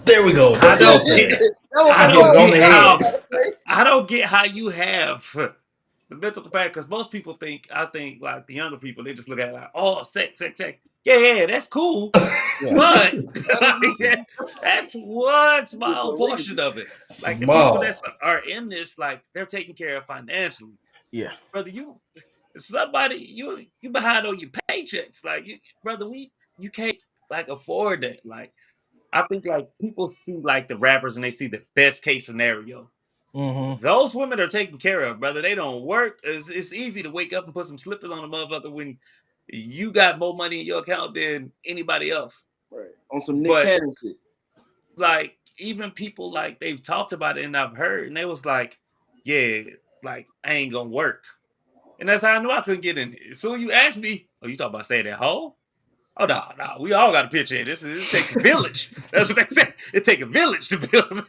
there we go. I That's what I'm don't saying. get That was I my Hit don't it on get the point. That's all I head. how gotta say. I don't get how you have the mental capacity because most people think I think like the younger people, they just look at it like, oh, sex. Yeah, that's cool. Yeah. But That is like, that's one small portion polygamy. of it. Like the people that Small. are in this, like they're taken care of financially. Yeah. Brother, you behind on your paychecks. Like brother, you can't like afford that. Like I think like people see like the rappers and they see the best case scenario. Hmm. Those women are taken care of, brother. They don't work. It's easy to wake up and put some slippers on a motherfucker when you got more money in your account than anybody else. Right. On some Nick But Cannon shit. like even people like they've talked about it and I've heard, and they was like, yeah, like I ain't gonna work. And that's how I knew I couldn't get in it. So you asked me, oh, you talking about staying at home? Oh no, we all got a pitch in. It takes a village. That's what they say. It takes a village to build.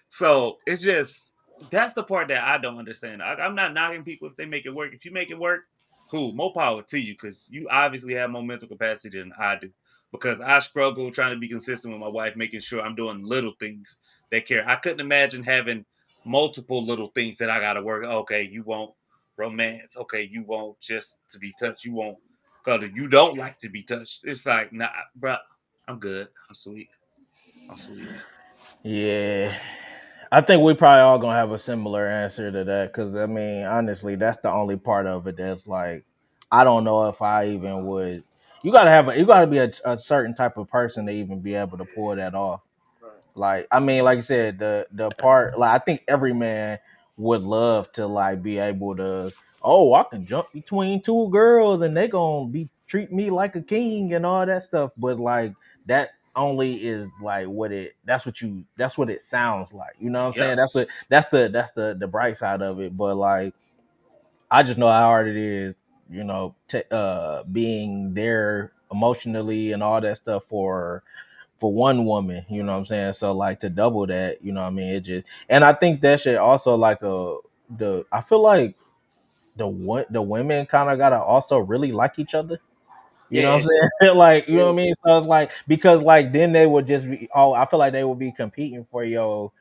So it's just that's the part that I don't understand. I'm not knocking people if they make it work. If you make it work, cool, more power to you because you obviously have more mental capacity than I do. Because I struggle trying to be consistent with my wife, making sure I'm doing little things that care. I couldn't imagine having multiple little things that I got to work. Okay, you want romance. Okay, you want just to be touched. You want because you don't like to be touched. It's like, nah, bro, I'm good. I'm sweet. I'm sweet. Yeah. I think we probably all gonna have a similar answer to that because I mean, honestly, that's the only part of it that's like, I don't know if I even would. You gotta be a certain type of person to even be able to pull that off. Right. Like, I mean, like you said, the part, like, I think every man would love to like be able to, oh, I can jump between two girls and they gonna be treat me like a king and all that stuff. But like that only is like that's what it sounds like. You know what I'm saying? Yep. That's the bright side of it. But like I just know how hard it is, being there emotionally and all that stuff for one woman, you know what I'm saying? So like to double that, you know what I mean? It just, and I think that shit also like I feel like the women kind of gotta also really like each other. You know Yeah. what I'm saying? Like, you know what Yeah. I mean? So it's like because like then they would just be I feel like they would be competing for your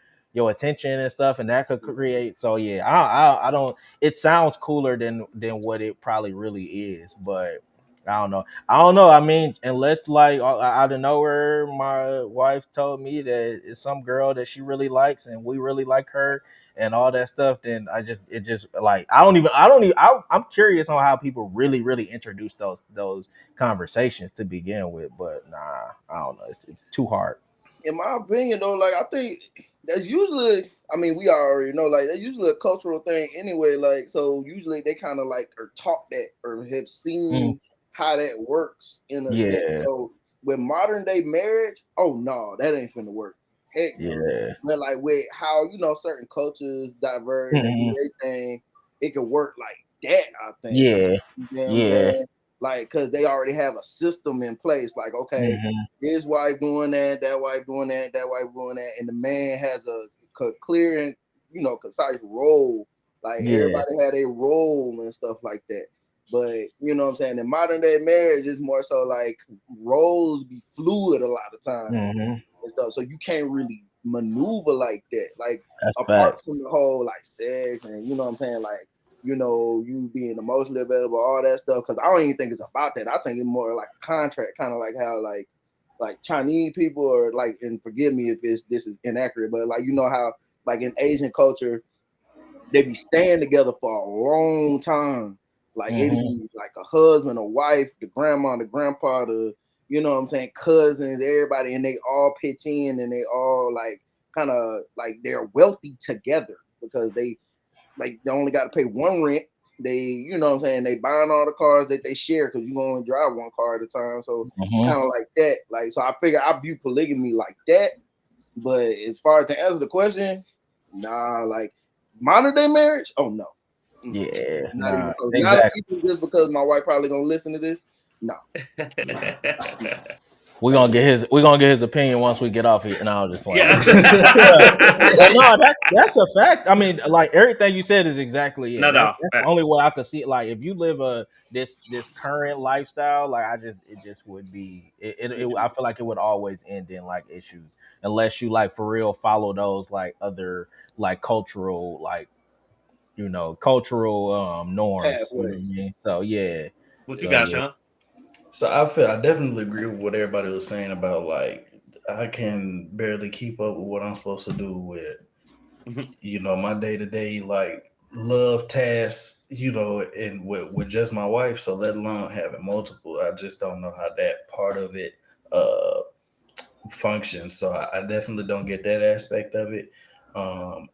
attention and stuff, and that could create. So yeah, I don't. It sounds cooler than what it probably really is, but I don't know. I don't know. I mean, unless like out of nowhere, my wife told me that it's some girl that she really likes, and we really like her, and all that stuff. Then it just like I'm curious on how people really introduce those conversations to begin with, but nah, I don't know. It's too hard. In my opinion, though, like I think that's usually. I mean, we already know, like that's usually a cultural thing anyway. Like, so usually they kind of like are taught that or have Mm, seen how that works in a sense. yeah, So with modern day marriage, oh no, that ain't finna work. Heck no. yeah, But like with how certain cultures diverge and do mhm, their thing, it could work like that. I think. yeah, You know what I'm yeah, saying? Like, cause they already have a system in place. Like, okay, hmm, this wife doing that wife doing that wife doing that, and the man has a clear and because Saige role, like Yeah. everybody had a role and stuff like that. But you know what I'm saying? In modern day marriage, it's more so like roles be fluid a lot of times Mm-hmm. and stuff. So you can't really maneuver like that. Like That's apart facts. from the whole like sex and you know what I'm saying, like you being emotionally available, all that stuff. Because I don't even think it's about that. I think it's more like a contract, kind of like how like Chinese people are like, and forgive me if this is inaccurate, but like how like in Asian culture they be staying together for a long time. Like it'd Mm-hmm. be like a husband, a wife, the grandma, the grandpa, the cousins, everybody, and they all pitch in and they all like kind of like they're wealthy together because they only got to pay one rent. They, they buying all the cars that they share because you only drive one car at a time. So Mm-hmm. kind of like that. Like, so I figure I view polygamy like that. But as far as to answer the question, nah, like modern day marriage, oh no. Yeah. Not even Nah. close. Not Exactly. even just because my wife probably gonna listen to this. No. We're gonna get his opinion once we get off here. And I was just playing. Yeah. But no, that's a fact. I mean, like everything you said is exactly it. No, That's no, the only facts. way I could see it. Like if you live this current lifestyle, like it just would be I feel like it would always end in like issues unless you like for real follow those like other like cultural cultural norms. You know what Halfway. I mean? So yeah. What you So got, yeah. Shawn? So I definitely agree with what everybody was saying about like I can barely keep up with what I'm supposed to do with my day to day like love tasks, and with just my wife. So let alone having multiple, I just don't know how that part of it uh functions. So I definitely don't get that aspect of it. Um,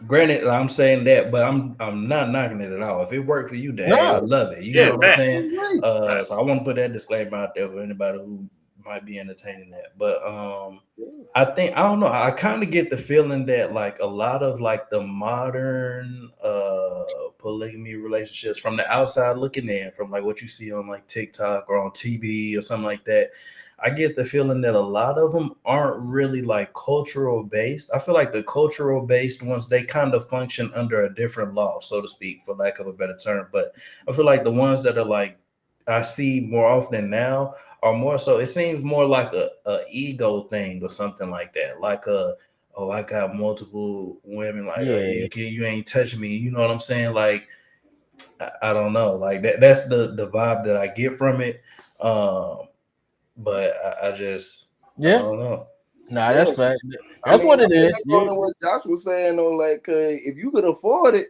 Granted, I'm saying that, but I'm not knocking it at all. If it worked for you, then hey, I No. love it. You Yeah, know what I'm facts. saying? So I want to put that disclaimer out there for anybody who might be entertaining that. But I think I don't know. I kind of get the feeling that like a lot of like the modern polygamy relationships from the outside looking in, from like what you see on like TikTok or on TV or something like that. I get the feeling that a lot of them aren't really like cultural based. I feel like the cultural based ones, they kind of function under a different law, so to speak, for lack of a better term. But I feel like the ones that are like I see more often now are more so it seems more like a ego thing or something like that. Like oh, I got multiple women, like Yeah. you ain't touching me. You know what I'm saying? Like I don't know. Like that's the vibe that I get from it. But I Yeah. don't know. Nah, Yeah. that's fact. I That's mean, what I it think is. that goes to what Josh was saying though, like if you could afford it,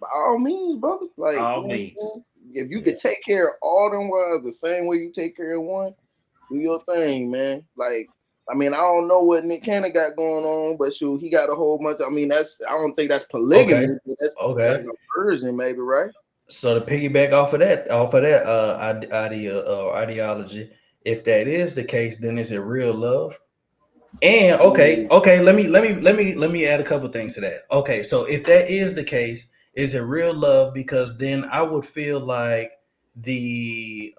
by all means, brother. Like, All means. if you Yeah. could take care of all them wives the same way you take care of one, do your thing, man. Like, I mean, I don't know what Nick Cannon got going on, but shoot, he got a whole bunch. I mean, I don't think that's polygamy. Okay. But that's like Okay. a version, maybe, right? So to piggyback off of that ideology, if that is the case, then is it real love? And okay, Mm, okay, let me add a couple things to that. Okay, so if that is the case, is it real love? Because then I would feel like the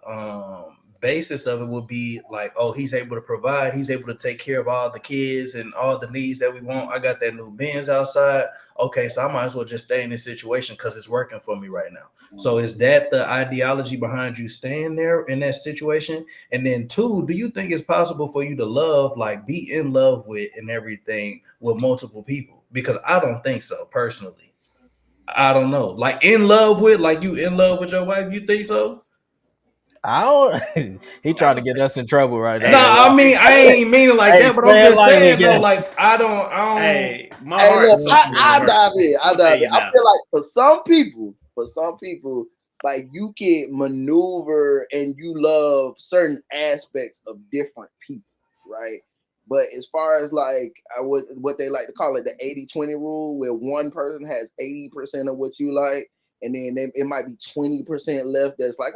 basis of it would be like, oh, he's able to provide, he's able to take care of all the kids and all the needs that we want. I got that new Benz outside. Okay, so I might as well just stay in this situation because it's working for me right now. So is that the ideology behind you staying there in that situation? And then two, do you think it's possible for you to love, like be in love with and everything with multiple people? Because I don't think so personally. I don't know. Like in love with, like you in love with your wife, you think so? I don't. He I trying to was get us in trouble right now. No, hey, I mean I ain't meaning like Hey, that, but I'm say it just lightly saying though, again. like I don't hey, my Hey, heart look, is so pure in the I heart. dive in. I'm I gonna tell dive in. you I now. feel like for some people, like you can maneuver and you love certain aspects of different people, right? But as far as like what they like to call it, the 80-20 rule, where one person has 80% of what you like, and then it might be 20% left that's like,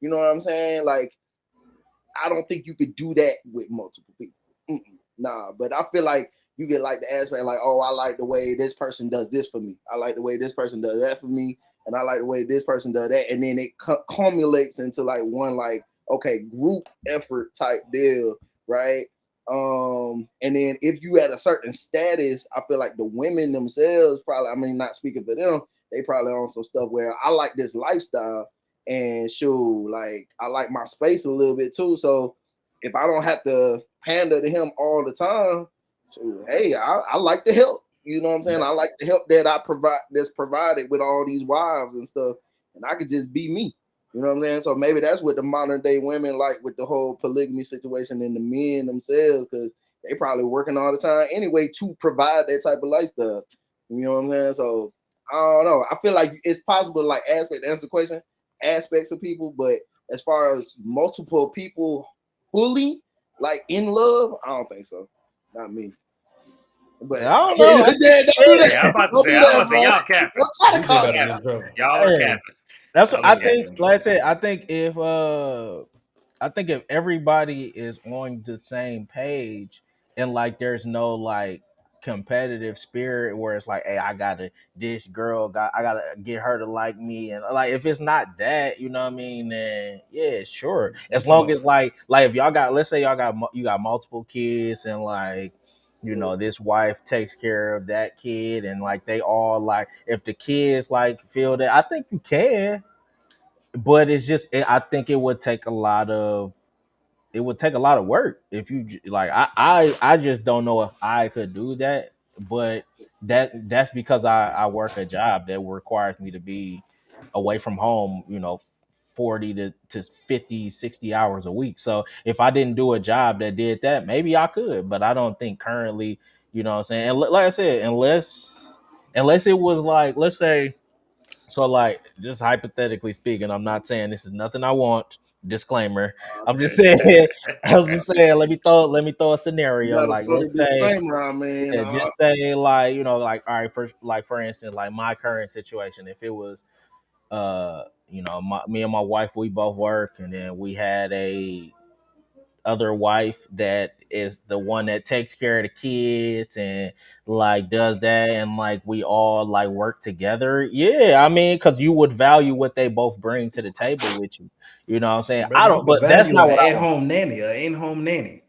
you know what I'm saying? Like, I don't think you could do that with multiple people. Nah, but I feel like you get like the aspect like, oh, I like the way this person does this for me. I like the way this person does that for me, and I like the way this person does that, and then it culminates into like one like okay group effort type deal, right? And then if you at a certain status, I feel like the women themselves probably, I mean, not speaking for them, they probably on some stuff where I like this lifestyle and shoot, like I like my space a little bit too. So if I don't have to pander to him all the time, shoot, hey, I like the help. You know what I'm saying? I like the help that I provide that's provided with all these wives and stuff, and I could just be me. You know what I'm saying? So maybe that's what the modern day women like with the whole polygamy situation and the men themselves, because they probably working all the time anyway to provide that type of lifestyle. You know what I'm saying? So I don't know. I feel like it's possible, like aspect to answer the question, aspects of people, but as far as multiple people fully like in love, I don't think so. Not me. But I don't know. don't do Hey, I'm that. about to Don't say, do I'm about that, to say, bro. y'all capping. Don't try to DJ Y'all call about to me get in capping. out. trouble. Y'all are Hey, capping. that's what Y'all are I DJ capping. gonna get think. in Like I trouble. said, I think if everybody is on the same page and like there's no like competitive spirit where it's like, hey, I gotta this girl I gotta get her to like me, and like if it's not that, you know what I mean, then yeah, sure. You As talking long about as like if y'all got, let's say y'all got you got multiple kids and like you know this wife takes care of that kid and like they all like if the kids like feel that, I think you can, but it's just I think it would take a lot of work if like I just don't know if I could do that, but that's because I work a job that requires me to be away from home, you know, 40 to 50 60 hours a week. So if I didn't do a job that did that, maybe I could, but I don't think currently, you know what I'm saying, and like I said, unless it was like, let's say, so like just hypothetically speaking, I'm not saying this is nothing I want. Disclaimer. I'm just saying I was just saying let me throw a You scenario. gotta Like put let's a say, disclaimer on, man. yeah, just say like, you know, like all right, for instance, like my current situation, if it was you know, me and my wife, we both work and then we had a other wife that is the one that takes care of the kids and like does that and like we all like work together, yeah, I mean, because you would value what they both bring to the table with you, you know what I'm saying, brother, I you don't, could but that's value not an what I want. at-home nanny, an in-home nanny.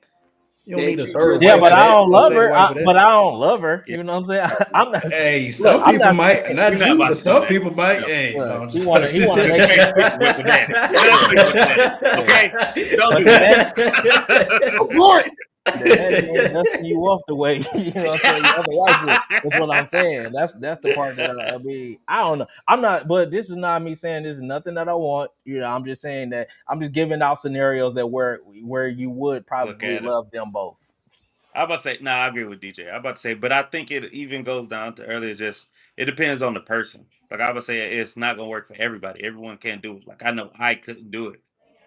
You don't need That a you third just Yeah, say wife but for that. I that don't or a love second her. wife for But that. I don't love her. Yeah. You know what I'm saying? I'm not. Hey, Look, some I'm people not might, saying. We're not not you, about but to do some that. people might. No. Hey, no, Look, I'm he just wanna make You it. can't spit the whip with daddy. Let's Yeah, stick with daddy. yeah. Okay? Don't But do that. Abort. the nanny ain't dusting you off the way. You know what I'm saying? Your other wife is. That's what I'm saying. That's the part that I mean. I don't know. I'm not. But this is not me saying this is nothing that I want. You know, I'm just saying that I'm just giving out scenarios that where you would Look probably at it. love them both. I about to say, nah, I agree with DJ. I about to say, but I think it even goes down to earlier. Just it depends on the person. Like I would say, it's not gonna work for everybody. Everyone can't do it. Like I know I couldn't do it,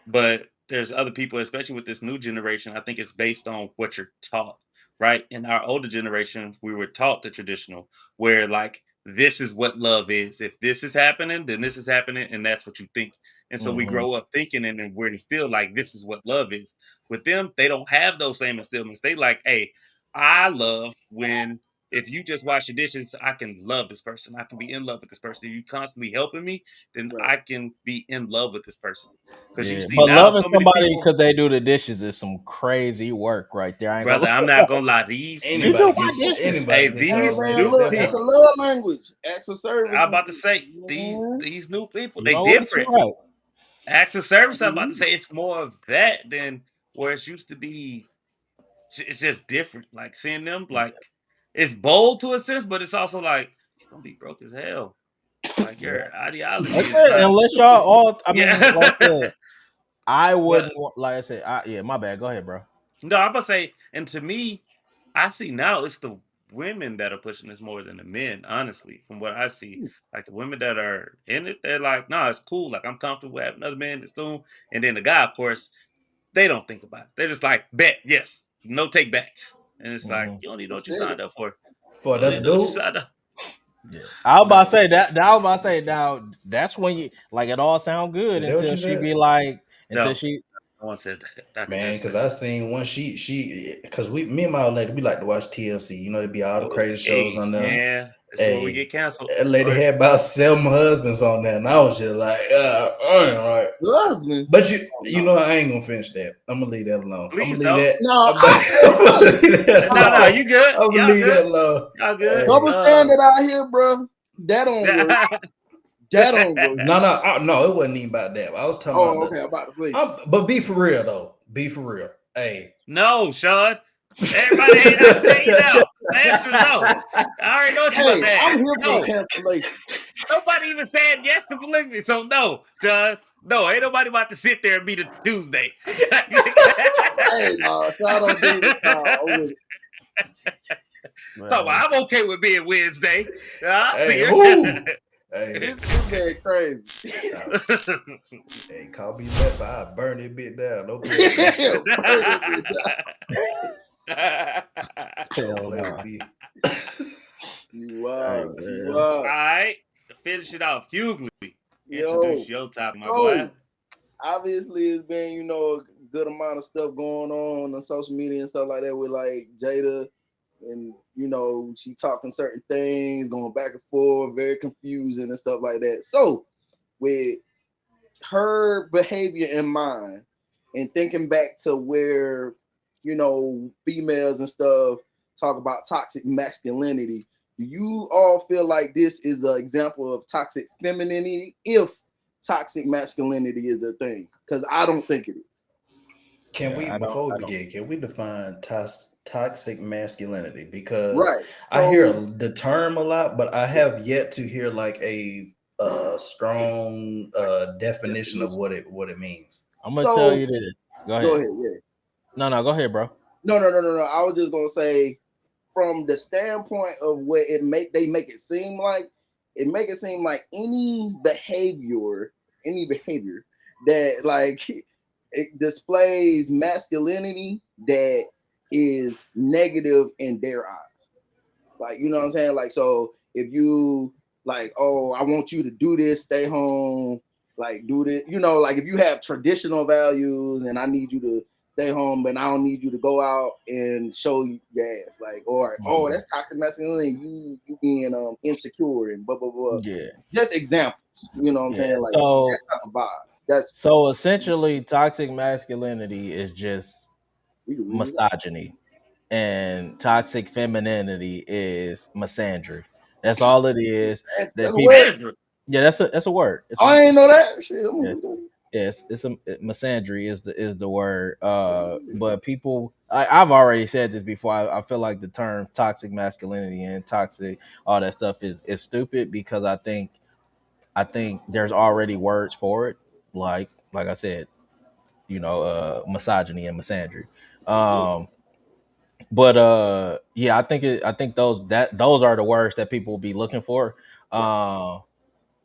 but there's other people, especially with this new generation. I think it's based on what you're taught, right? In our older generation, we were taught the traditional, where like this is what love is. If this is happening, then this is happening, and that's what you think. And so we Hmm. grow up thinking, and then we're still like, this is what love is. With them, they don't have those same instillments. They like, hey, I love when if you just wash your dishes, I can love this person. I can be in love with this person. If you constantly helping me, then Right. I can be in love with this person. Because you Yeah, see but now loving so many somebody people, because they do the dishes is some crazy work right there. I ain't gonna brother, I'm lie. not gonna lie, these You new anybody do my gets people, dishes. hey, anybody gets Hey these man, already new look, that's a done. people, love language. Acts of service, I'm about to say, man. these new people, You they know what? You different. right. Acts of service, I'm about to say it's more of that than where it used to be. It's just different. Like seeing them, like it's bold to a sense, but it's also like you're gonna be broke as hell. Like Yeah. your ideology Like I is said, not. unless y'all all, I Yeah. mean, like I said, I Well, wouldn't like I said, yeah, my bad. Go ahead, bro. no, I'm gonna say, and to me, I see now it's the women that are pushing this more than the men. Honestly, from what I see, like the women that are in it, they're like, "Nah, it's cool. Like I'm comfortable with having another man that's doing." And then the guy, of course, they don't think about it. They're just like, "Bet, yes, no take backs." And it's like Hmm. you don't even know what That's you it. signed up for. For You don't another even know what you dude, signed up. Yeah, I was about to No, say that. I was about to say now. That's when you like it all sound good is that what until you she said? be like, until no, she. no one said that. I could Man, just because say, I seen one because me and my old lady, we like to watch TLC. You know, there be all the oh, crazy shows hey, on there. yeah. This is where we Hey, get canceled. that lady had about 7 husbands on that, and I was just like, like. Husband. But Oh, you know, I ain't gonna finish that. I'm gonna leave that alone. I'm Please gonna leave don't. that. no, I'm I said gonna right. leave that No, no, alone. you good. I'm gonna Y'all leave good. that alone. Y'all good. Double Hey. standard out here, bro. That don't work. That don't work. No, it wasn't even about that. I was talking Oh, about okay. I'm about to say. but be for real though. Be for real. Hey. No, Shawn. Everybody ain't out tell you no. The answer is no. I already know what you're about Hey, to ask. I'm here for the No. cancellation. Nobody even said yes to polygamy. So no, Shawn. No, ain't nobody about to sit there and be the Tuesday. Hey, no, shout out David. No, So I'm okay with being Wednesday. I see Hey, her. who? Hey, this man crazy. hey, call me left. I burn that bit down. Don't play with me. Burn that bitch Don't Hell play no. with me. You Hey, wild. You man. All wild. right. To finish it off, Hughley. Yo. Introduce your topic, my So, boy. obviously, it's been, a good amount of stuff going on social media and stuff like that with like Jada. And, she talking certain things, going back and forth, very confusing and stuff like that. So, with her behavior in mind and thinking back to where, females and stuff talk about toxic masculinity, do you all feel like this is an example of toxic femininity if toxic masculinity is a thing? Because I don't think it is. Can Yeah, we, I don't. before I we don't. begin, can we define toxic masculinity? Because Right. I hear So, the term a lot, but I have yet to hear like a strong definition of definition. what it means. I'm gonna tell So you this. Go go ahead. ahead. Yeah. No, go ahead, bro. No. I was just gonna say, from the standpoint of what they make it seem like, any behavior that like it displays masculinity that is negative in their eyes. Like, you know what I'm saying? Like, so if you like, oh, I want you to do this, stay home, like do this, like if you have traditional values and I need you to stay home, but I don't need you to go out and show your ass, like, or oh, Mhm. that's toxic masculinity, you being insecure and blah blah blah. Yeah, Just examples, you know what I'm yeah. saying? Like So, that type of vibe. That's so essentially, toxic masculinity is just we can read it. misogyny, and toxic femininity is misandry. That's all it is. That's That a people. word. Andrew. Yeah, that's a word. I ain't know that. Shit. Yes. Yes, it's a misandry is the word. But people, I've already said this before. I feel like the term toxic masculinity and toxic all that stuff is stupid because I think there's already words for it, like I said, misogyny and misandry. Um, but yeah, I think those are the words that people will be looking for. Right. Um,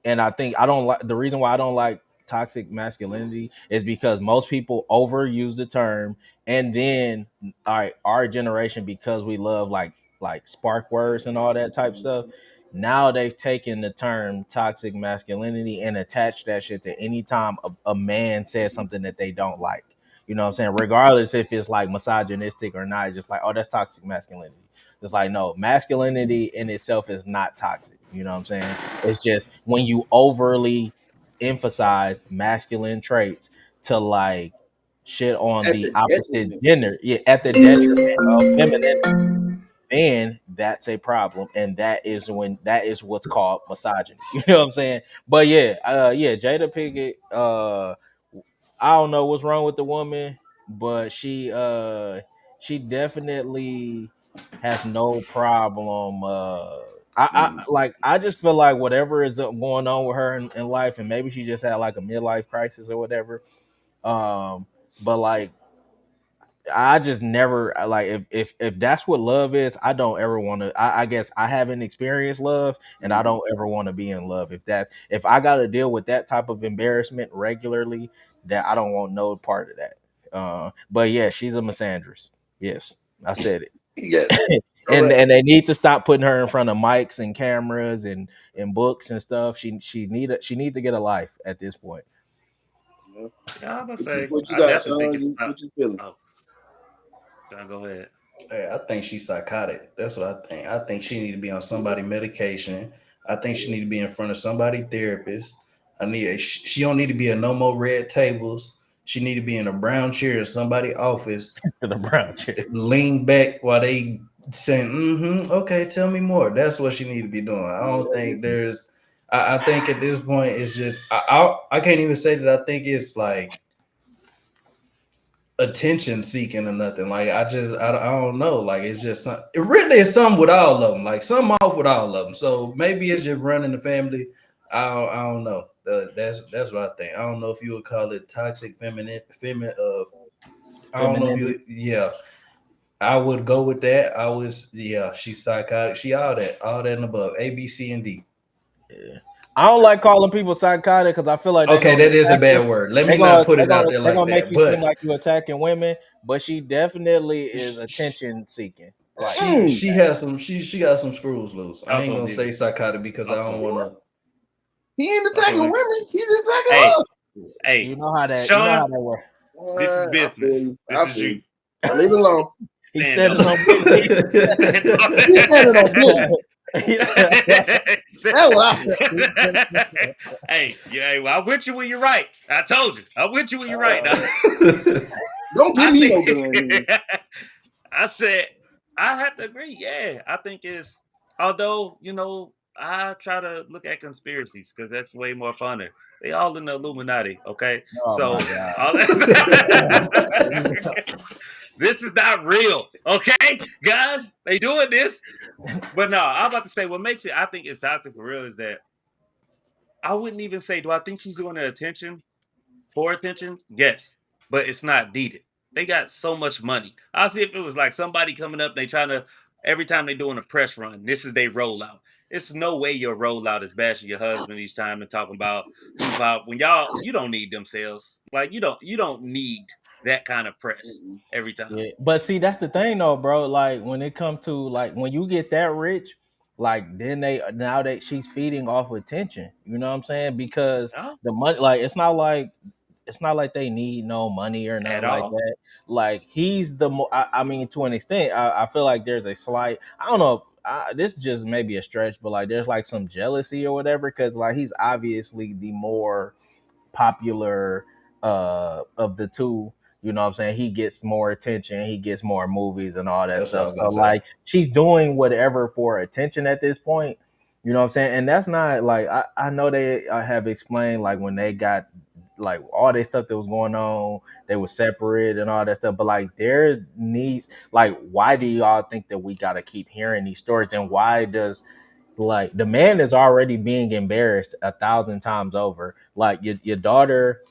and I think I don't like the reason why I don't like toxic masculinity is because most people overuse the term, and then our generation, because we love like spark words and all that type stuff. Now they've taken the term toxic masculinity and attached that shit to any time a man says something that they don't like. You know what I'm saying? Regardless if it's like misogynistic or not, it's just like, oh, that's toxic masculinity. It's like, no, masculinity in itself is not toxic. You know what I'm saying? It's just when you overly emphasize masculine traits to like shit on At the the opposite detriment. gender, yeah, at the detriment of femininity, then that's a problem, and that is what's called misogyny. You know what I'm saying? But yeah, yeah, Jada Pinkett, I don't know what's wrong with the woman, but she definitely has no problem. I just feel like whatever is going on with her in life, and maybe she just had like a midlife crisis or whatever. But like I just never like if that's what love is, I don't ever want to. I guess I haven't experienced love, and I don't ever want to be in love. If I got to deal with that type of embarrassment regularly, that I don't want no part of that. But yeah, she's a misandrist. Yes, I said it. Yes. and Correct. and they need to stop putting her in front of mics and cameras and books and stuff. She need to get a life at this point. Yeah. Yeah, I'm gonna say What you I got, definitely think Sean? it's What you feeling? oh, John, go ahead. I think she's psychotic. That's what I think. I think she need to be on somebody medication. I think she need to be in front of somebody therapist. She don't need to be in no more red tables. She need to be in a brown chair in somebody office, To the brown chair. lean back while they saying, okay, tell me more. That's what she need to be doing. I don't think there's I think at this point it's just I can't even say that I think it's like attention seeking or nothing. Like I don't know. Like it's just it really is something with all of them. Like some off with all of them. So maybe it's just running the family. I don't know. That's what I think. I don't know if you would call it toxic feminine. I don't know if Femininity. you. Yeah, I would go with that. I was yeah. She's psychotic. She all that and above. A, B, C, and D. Yeah. I don't like calling people psychotic because I feel like they're Okay, gonna that is a attack you. bad word. Let me not put it out there They're like gonna make that. you seem But like you attacking women, but she definitely is sh- attention seeking. Like Mm. she has some she got some screws loose. I I ain't told gonna him. say psychotic because I I told don't him. want to. He ain't I attacking told him. women. He's attacking Hey, her. hey, you know how that Sean, works. this is I feel business. you. This I is feel you. you. I leave it alone. He's Stand standing on on business. it. Stand on He's standing on business. it. That's what I feel. Hey, yeah, hey, well, I'm with you when you're right. I told you. I'm with you when you're right. Now, Don't give I me think no gun, nigga. I said I have to agree. Yeah, I think it's although I try to look at conspiracies because that's way more funner. They all in the Illuminati. Okay, Oh my so god. all this is not real. Okay, guys, they doing this, but no, I'm about to say what makes it. I think it's toxic for real is that I wouldn't even say. Do I think she's doing it for attention? Yes, but it's not needed. They got so much money. I'll see if it was like somebody coming up, they trying to every time they doing a press run, this is their rollout. It's no way your rollout is bashing your husband each time and talking about when you don't need them sales. Like you don't need that kind of press every time. Yeah, but see, that's the thing though, bro. Like when it comes to like when you get that rich, like then they now that she's feeding off attention. You know what I'm saying? Because No, the money, like it's not like they need no money or at nothing like all. that. Like he's the I mean, to an extent, I feel like there's a slight. I don't know. This just may be a stretch, but like there's like some jealousy or whatever because like he's obviously the more popular of the two. You know what I'm saying? He gets more attention, he gets more movies and all that That's what I stuff. was So gonna say. like she's doing whatever for attention at this point. You know what I'm saying? And that's not like I know they have explained like when they got like all this stuff that was going on, they were separate and all that stuff. But like there needs like why do y'all think that we gotta keep hearing these stories and why does like the man is already being embarrassed 1,000 times over. Like your daughter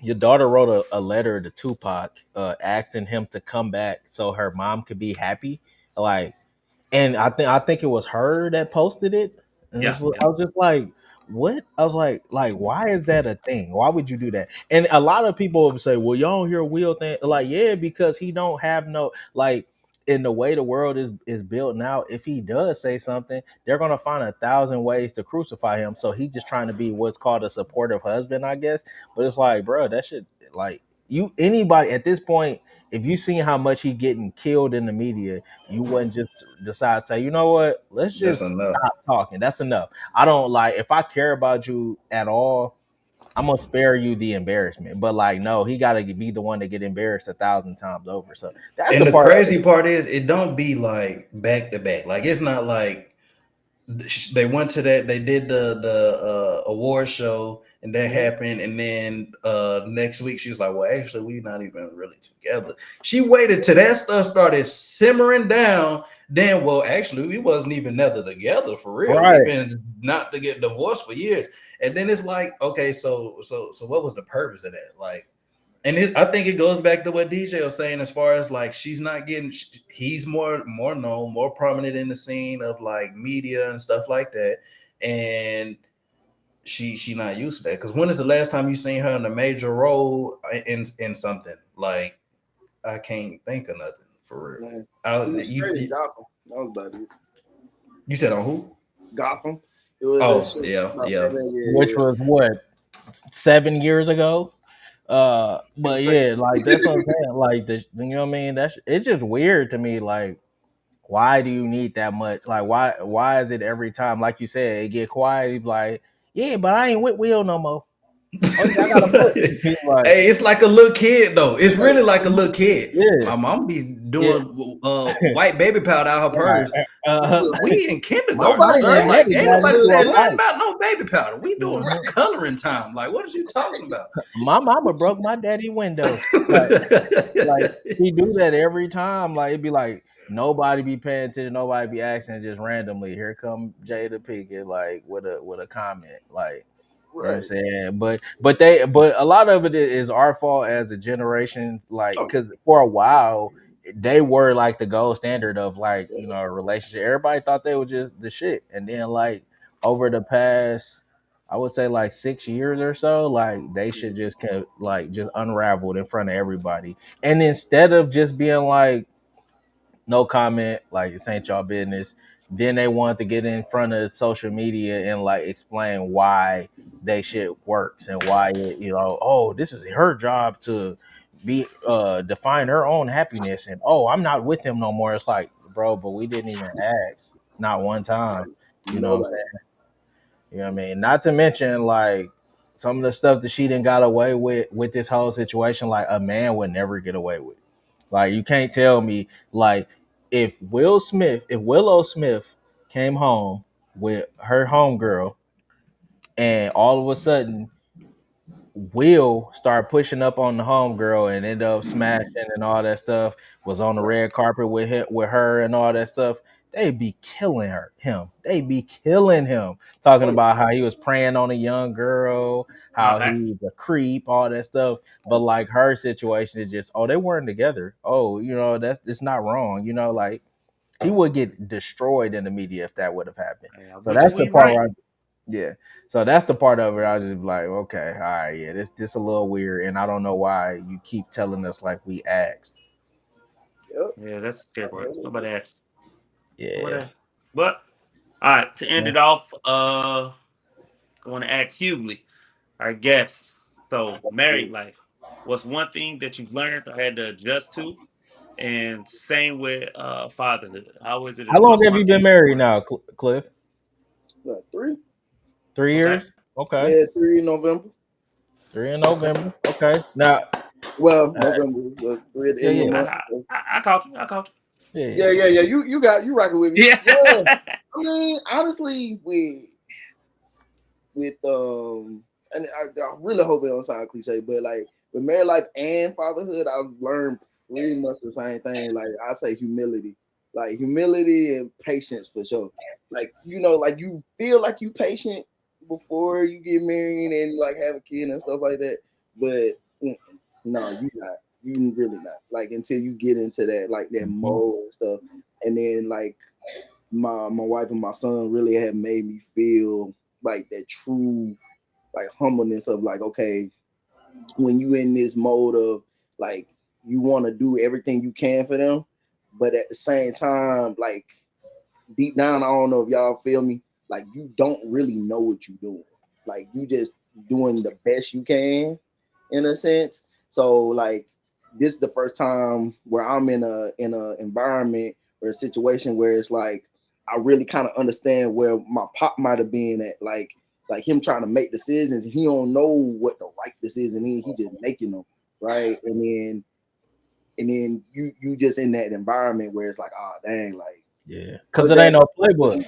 wrote a letter to Tupac, asking him to come back so her mom could be happy. Like, and I think it was her that posted it, and Yeah, I was just like, what? I was like, why is that a thing? Why would you do that? And a lot of people would say, well, y'all don't hear Will thing, like, yeah, because he don't have no like. In the way the world is built now, if he does say something, they're gonna find 1,000 ways to crucify him. So he's just trying to be what's called a supportive husband, I guess. But it's like, bro, that shit, like, you anybody at this point, if you seen how much he getting killed in the media, you wouldn't just decide say, you know what, let's That's just enough. stop talking. That's enough. I don't like if I care about you at all, I'm gonna spare you the embarrassment. But like, no, he gotta be the one to get embarrassed 1,000 times over. So that's And the the part of crazy it. part is, it don't be like back to back. Like it's not like they went to that. They did the award show, and that Mhm. happened. And then next week, she was like, "Well, actually, we're not even really together." She waited till that stuff started simmering down. Then, well, actually, we wasn't even never together for real. We've Right. been not to get divorced for years. And then it's like, okay, so what was the purpose of that? Like, and I think it goes back to what DJ was saying as far as like she's not getting. He's more known, more prominent in the scene of like media and stuff like that, and she not used to that. Because when is the last time you seen her in a major role in something? Like I can't think of nothing for real. Man. She I, was straight in you Gotham. That was about it. you said on who? Gotham. It was that Oh shit yeah, about yeah. Batman. Which Yeah, was what 7 years ago. But yeah, like that's what I'm saying. Like you know what I mean? That's it's just weird to me. Like, why do you need that much? Like, why is it every time? Like you said, it get quiet. He's like, yeah, but I ain't with Will no more. Oh yeah, I got a book. He's like, Hey, it's like a little kid though. It's really like a little kid. yeah, My mom be yeah, doing white baby powder out her right. purse. We in My kindergarten, Nobody sir. granddaddy Like, ain't got nobody into a said said nothing fight. about no baby powder. We doing Mhm. coloring time. Like, what is you talking about? My mama broke my daddy window. Like he do that every time. Like it'd be like nobody be paying attention, nobody be asking, just randomly. Here come Jada Pinkett, like with a comment, like you know what I'm right. saying. But a lot of it is our fault as a generation, like Oh, because for a while they were like the gold standard of like yeah, a relationship. Everybody thought they were just the shit, and then like over the past I would say like 6 years or so, like they should just kept like just unraveled in front of everybody. And instead of just being like, no comment, like this ain't y'all business, then they wanted to get in front of social media and like explain why they shit works and why it, oh, this is her job to be define her own happiness and oh, I'm not with him no more. It's like, bro, but we didn't even ask, not one time. You know what I'm nobody. saying? You know what I mean? Not to mention like some of the stuff that she didn't got away with this whole situation, like a man would never get away with. Like you can't tell me like if Willow Smith came home with her homegirl and all of a sudden Will start pushing up on the homegirl and end up smashing and all that stuff, was on the red carpet with her and all that stuff, they'd be killing him. They'd be killing him. Talking Oh, about how he was preying on a young girl, Nah, how facts. he's a creep, all that stuff. But like her situation is just, oh, they weren't together. Oh, that's it's not wrong. Like he would get destroyed in the media if that would have happened. Hey, I So bet you that's the we part right. where yeah. So that's the part of it. I was just like, okay, all right, yeah, this a little weird, and I don't know why you keep telling us like we asked. yep. Yeah, that's the scary part. Nobody asked. Nobody Yeah. asked. But all right, to end Yeah. it off, I want to ask Hughley, our guest. So, married life. What's one thing that you've learned or had to adjust to? And same with fatherhood. How is it? How long What's have one you thing been that you married learned? now, Cliff? Like 3. Okay.3 years. Okay. Yeah, 3 in November. 3 in November. Okay. Now, Well, uh, November, 3 at the yeah, end of the yeah, month. I caught you. I caught yeah, Yeah, yeah, yeah. You rocking with me. you. Yeah. Yeah. I mean, honestly, with and I really hope it don't sound cliche, but like with married life and fatherhood, I've learned pretty much the same thing. Like I say humility. Like humility and patience for sure. Like, like you feel like you patient before you get married and like have a kid and stuff like that. But no, you not. You really not. Like until you get into that like that hmm mold and stuff. And then like my wife and my son really have made me feel like that true like humbleness of like, okay, when you in this mode of like you want to do everything you can for them, but at the same time, like deep down, I don't know if y'all feel me, like you don't really know what you're doing. Like you just doing the best you can in a sense. So like this is the first time where I'm in a environment or a situation where it's like I really kind of understand where my pop might have been at, like him trying to make decisions. He don't know what the right decision is. He just making them right, and then you just in that environment where it's like, oh dang, like yeah. Because what it that, ain't no playbook.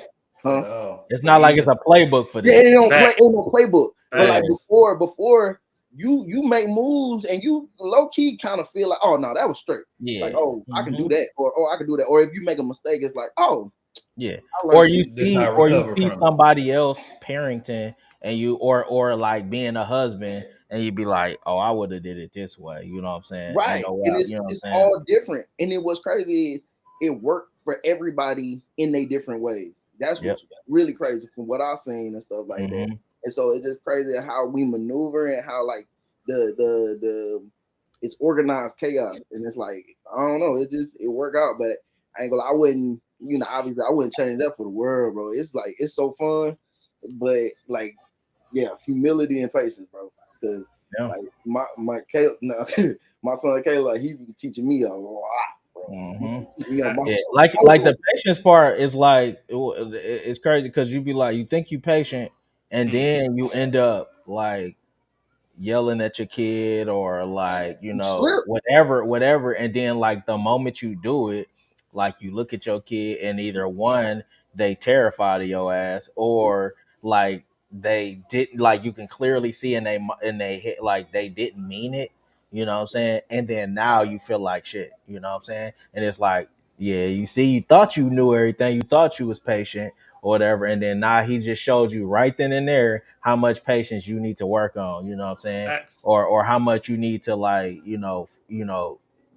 At huh? all. It's Me not like it's either. a playbook for Yeah, this. Facts. ain't no playbook. But Yeah, like Facts. before you make moves and you low key kind of feel like, oh no, that was straight. Like, yeah. oh, I can do hmm that, or oh, I can do that. Or if you make a mistake, it's like, oh, Yeah. I Or learned you from This how see I or you recover see from it. somebody else parenting and you or like being a husband and you be like, "Oh, I would have did it this way." You know what I'm saying? Ain't right. no And way. You know what I'm it's saying? all different. And then what's crazy is it worked for everybody in their different ways. That's Yep. what's really crazy from what I've seen and stuff like that. hmm And so it's just crazy how we maneuver and how like the it's organized chaos. And it's like, I don't know, it worked out, but I ain't gonna I wouldn't, obviously I wouldn't change that for the world, bro. It's like it's so fun, but like yeah, humility and patience, bro. Because Yeah. Like my Caleb, no, my son Caleb, like he been teaching me a lot, bro. Mm-hmm. You know, my Yeah, son, like the patience part is like it's crazy because you be like you think you patient, and Mm. then you end up like yelling at your kid or like you slip. whatever, and then like the moment you do it, like you look at your kid and either one they terrified of your ass or like they didn't like you can clearly see in they hit like they didn't mean it, you know what I'm saying, and then now you feel like shit, you know what I'm saying, and it's like yeah, you see, you thought you knew everything, you thought you was patient or whatever, and then now he just showed you right then and there how much patience you need to work on, you know what I'm saying? Facts. Or how much you need to like,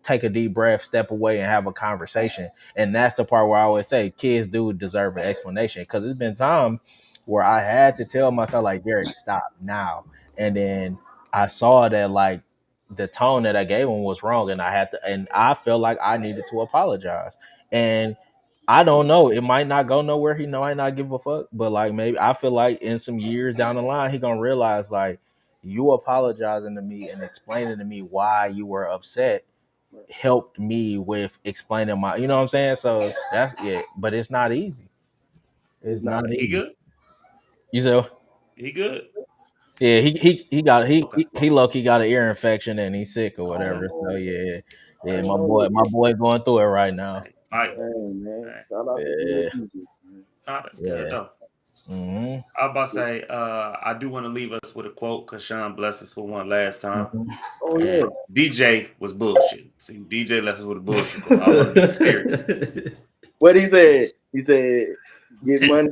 take a deep breath, step away and have a conversation. And that's the part where I always say kids do deserve an explanation. Cause it's been time where I had to tell myself, like, Derek, stop now. And then I saw that like the tone that I gave him was wrong, and I felt like I needed to apologize. And I don't know. It might not go nowhere. He might not give a fuck. But like maybe I feel like in some years down the line, he gonna realize like you apologizing to me and explaining to me why you were upset helped me with explaining my, you know what I'm saying? So that's yeah, but it's not easy. It's It's not. not He easy. good. You know, He good. yeah, he got Okay. he low key got an ear infection and he's sick or Okay. whatever. So Oh, yeah, I yeah, ain't my know boy, that. going through it right now. Hey, fight. Dang, man. Hey. Shout out to little Yeah, Jesus, man. Nah, that's good yeah. though. Mm-hmm. I was about to say, I do want to leave us with a quote because Shawn blessed us with one last time. Mm-hmm. Oh yeah. And DJ was bullshit. See, DJ left us with a bullshit quote. I want to be serious. What he said? He said, "Get money,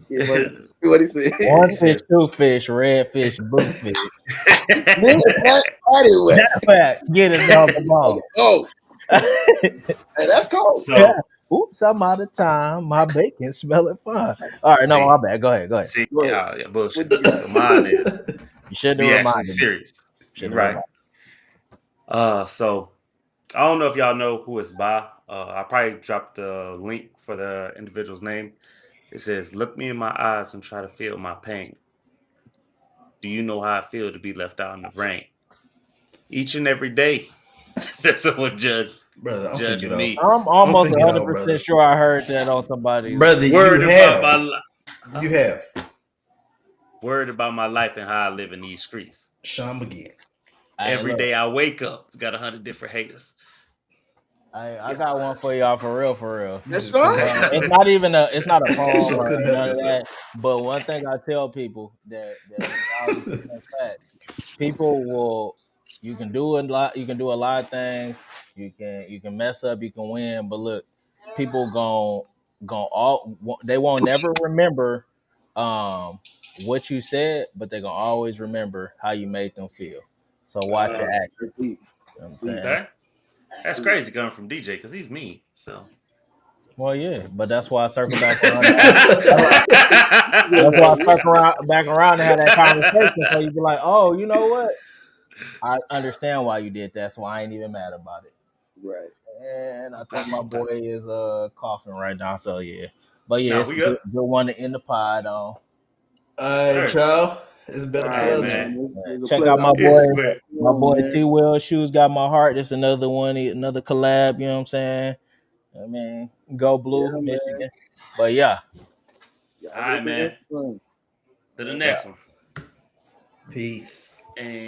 get money." What he said? One He fish, said, two fish, red fish, blue fish. Man, anyway, Fact, get it on the ball. oh, hey, that's cold. so, Oops, I'm out of time. My bacon smelling fine. All right, no, see, my bad. Go ahead, go ahead. see, Go ahead. yeah, What bullshit. you got? So mine is You shouldn't have be actually reminded me. serious. You're Shouldn't have right. reminded So I don't know if y'all know who it's by. I probably dropped the link for the individual's name. It says, "Look me in my eyes and try to feel my pain. Do you know how I feel to be left out in the rain? Each and every day." Said someone Brother, I'm finna get judging off. me. I'm I'm almost finna get off, 100% brother. sure I heard that on somebody's. Brother, you Worried about have. my You huh? have. Worried about my life and how I live in these streets. Sean McGee. Hey, Every look, day I wake up, got 100 different haters. I got one for y'all for real, for real. You That's just couldn't fine. help It's yourself. not even it's not a You poem just or couldn't help none of yourself. that. But one thing I tell people that is 1,000% facts. People will you can do a lot. You can do a lot of things. You can mess up. You can win. But look, people gon' all they won't never remember um what you said, but they gonna always remember how you made them feel. So watch your That's actions. deep. You know what I'm Deep. saying? Okay. That's Deep. crazy coming from DJ because he's mean. So Well, yeah, but that's why I circle back around to have. Yeah, That's why I man. circle around back around and have that conversation. So you be like, oh, you know what? I understand why you did that, so I ain't even mad about it. Right. And I okay, think my okay. boy is coughing right now, so yeah. But yeah, Now it's we a good, good. good one to end the pod on. Yes, All right, sir. y'all. It's been All a Hey right, pleasure. man. man. It's a Check pleasure. out I my It's appreciate lit. you on, boy man. T Will Shoes got my heart. This another one, another collab. You know what I'm saying? I mean, go Yeah, blue, man. Michigan. But yeah, All Y'all right, go to man. Instagram. To the yeah. next one. Peace. And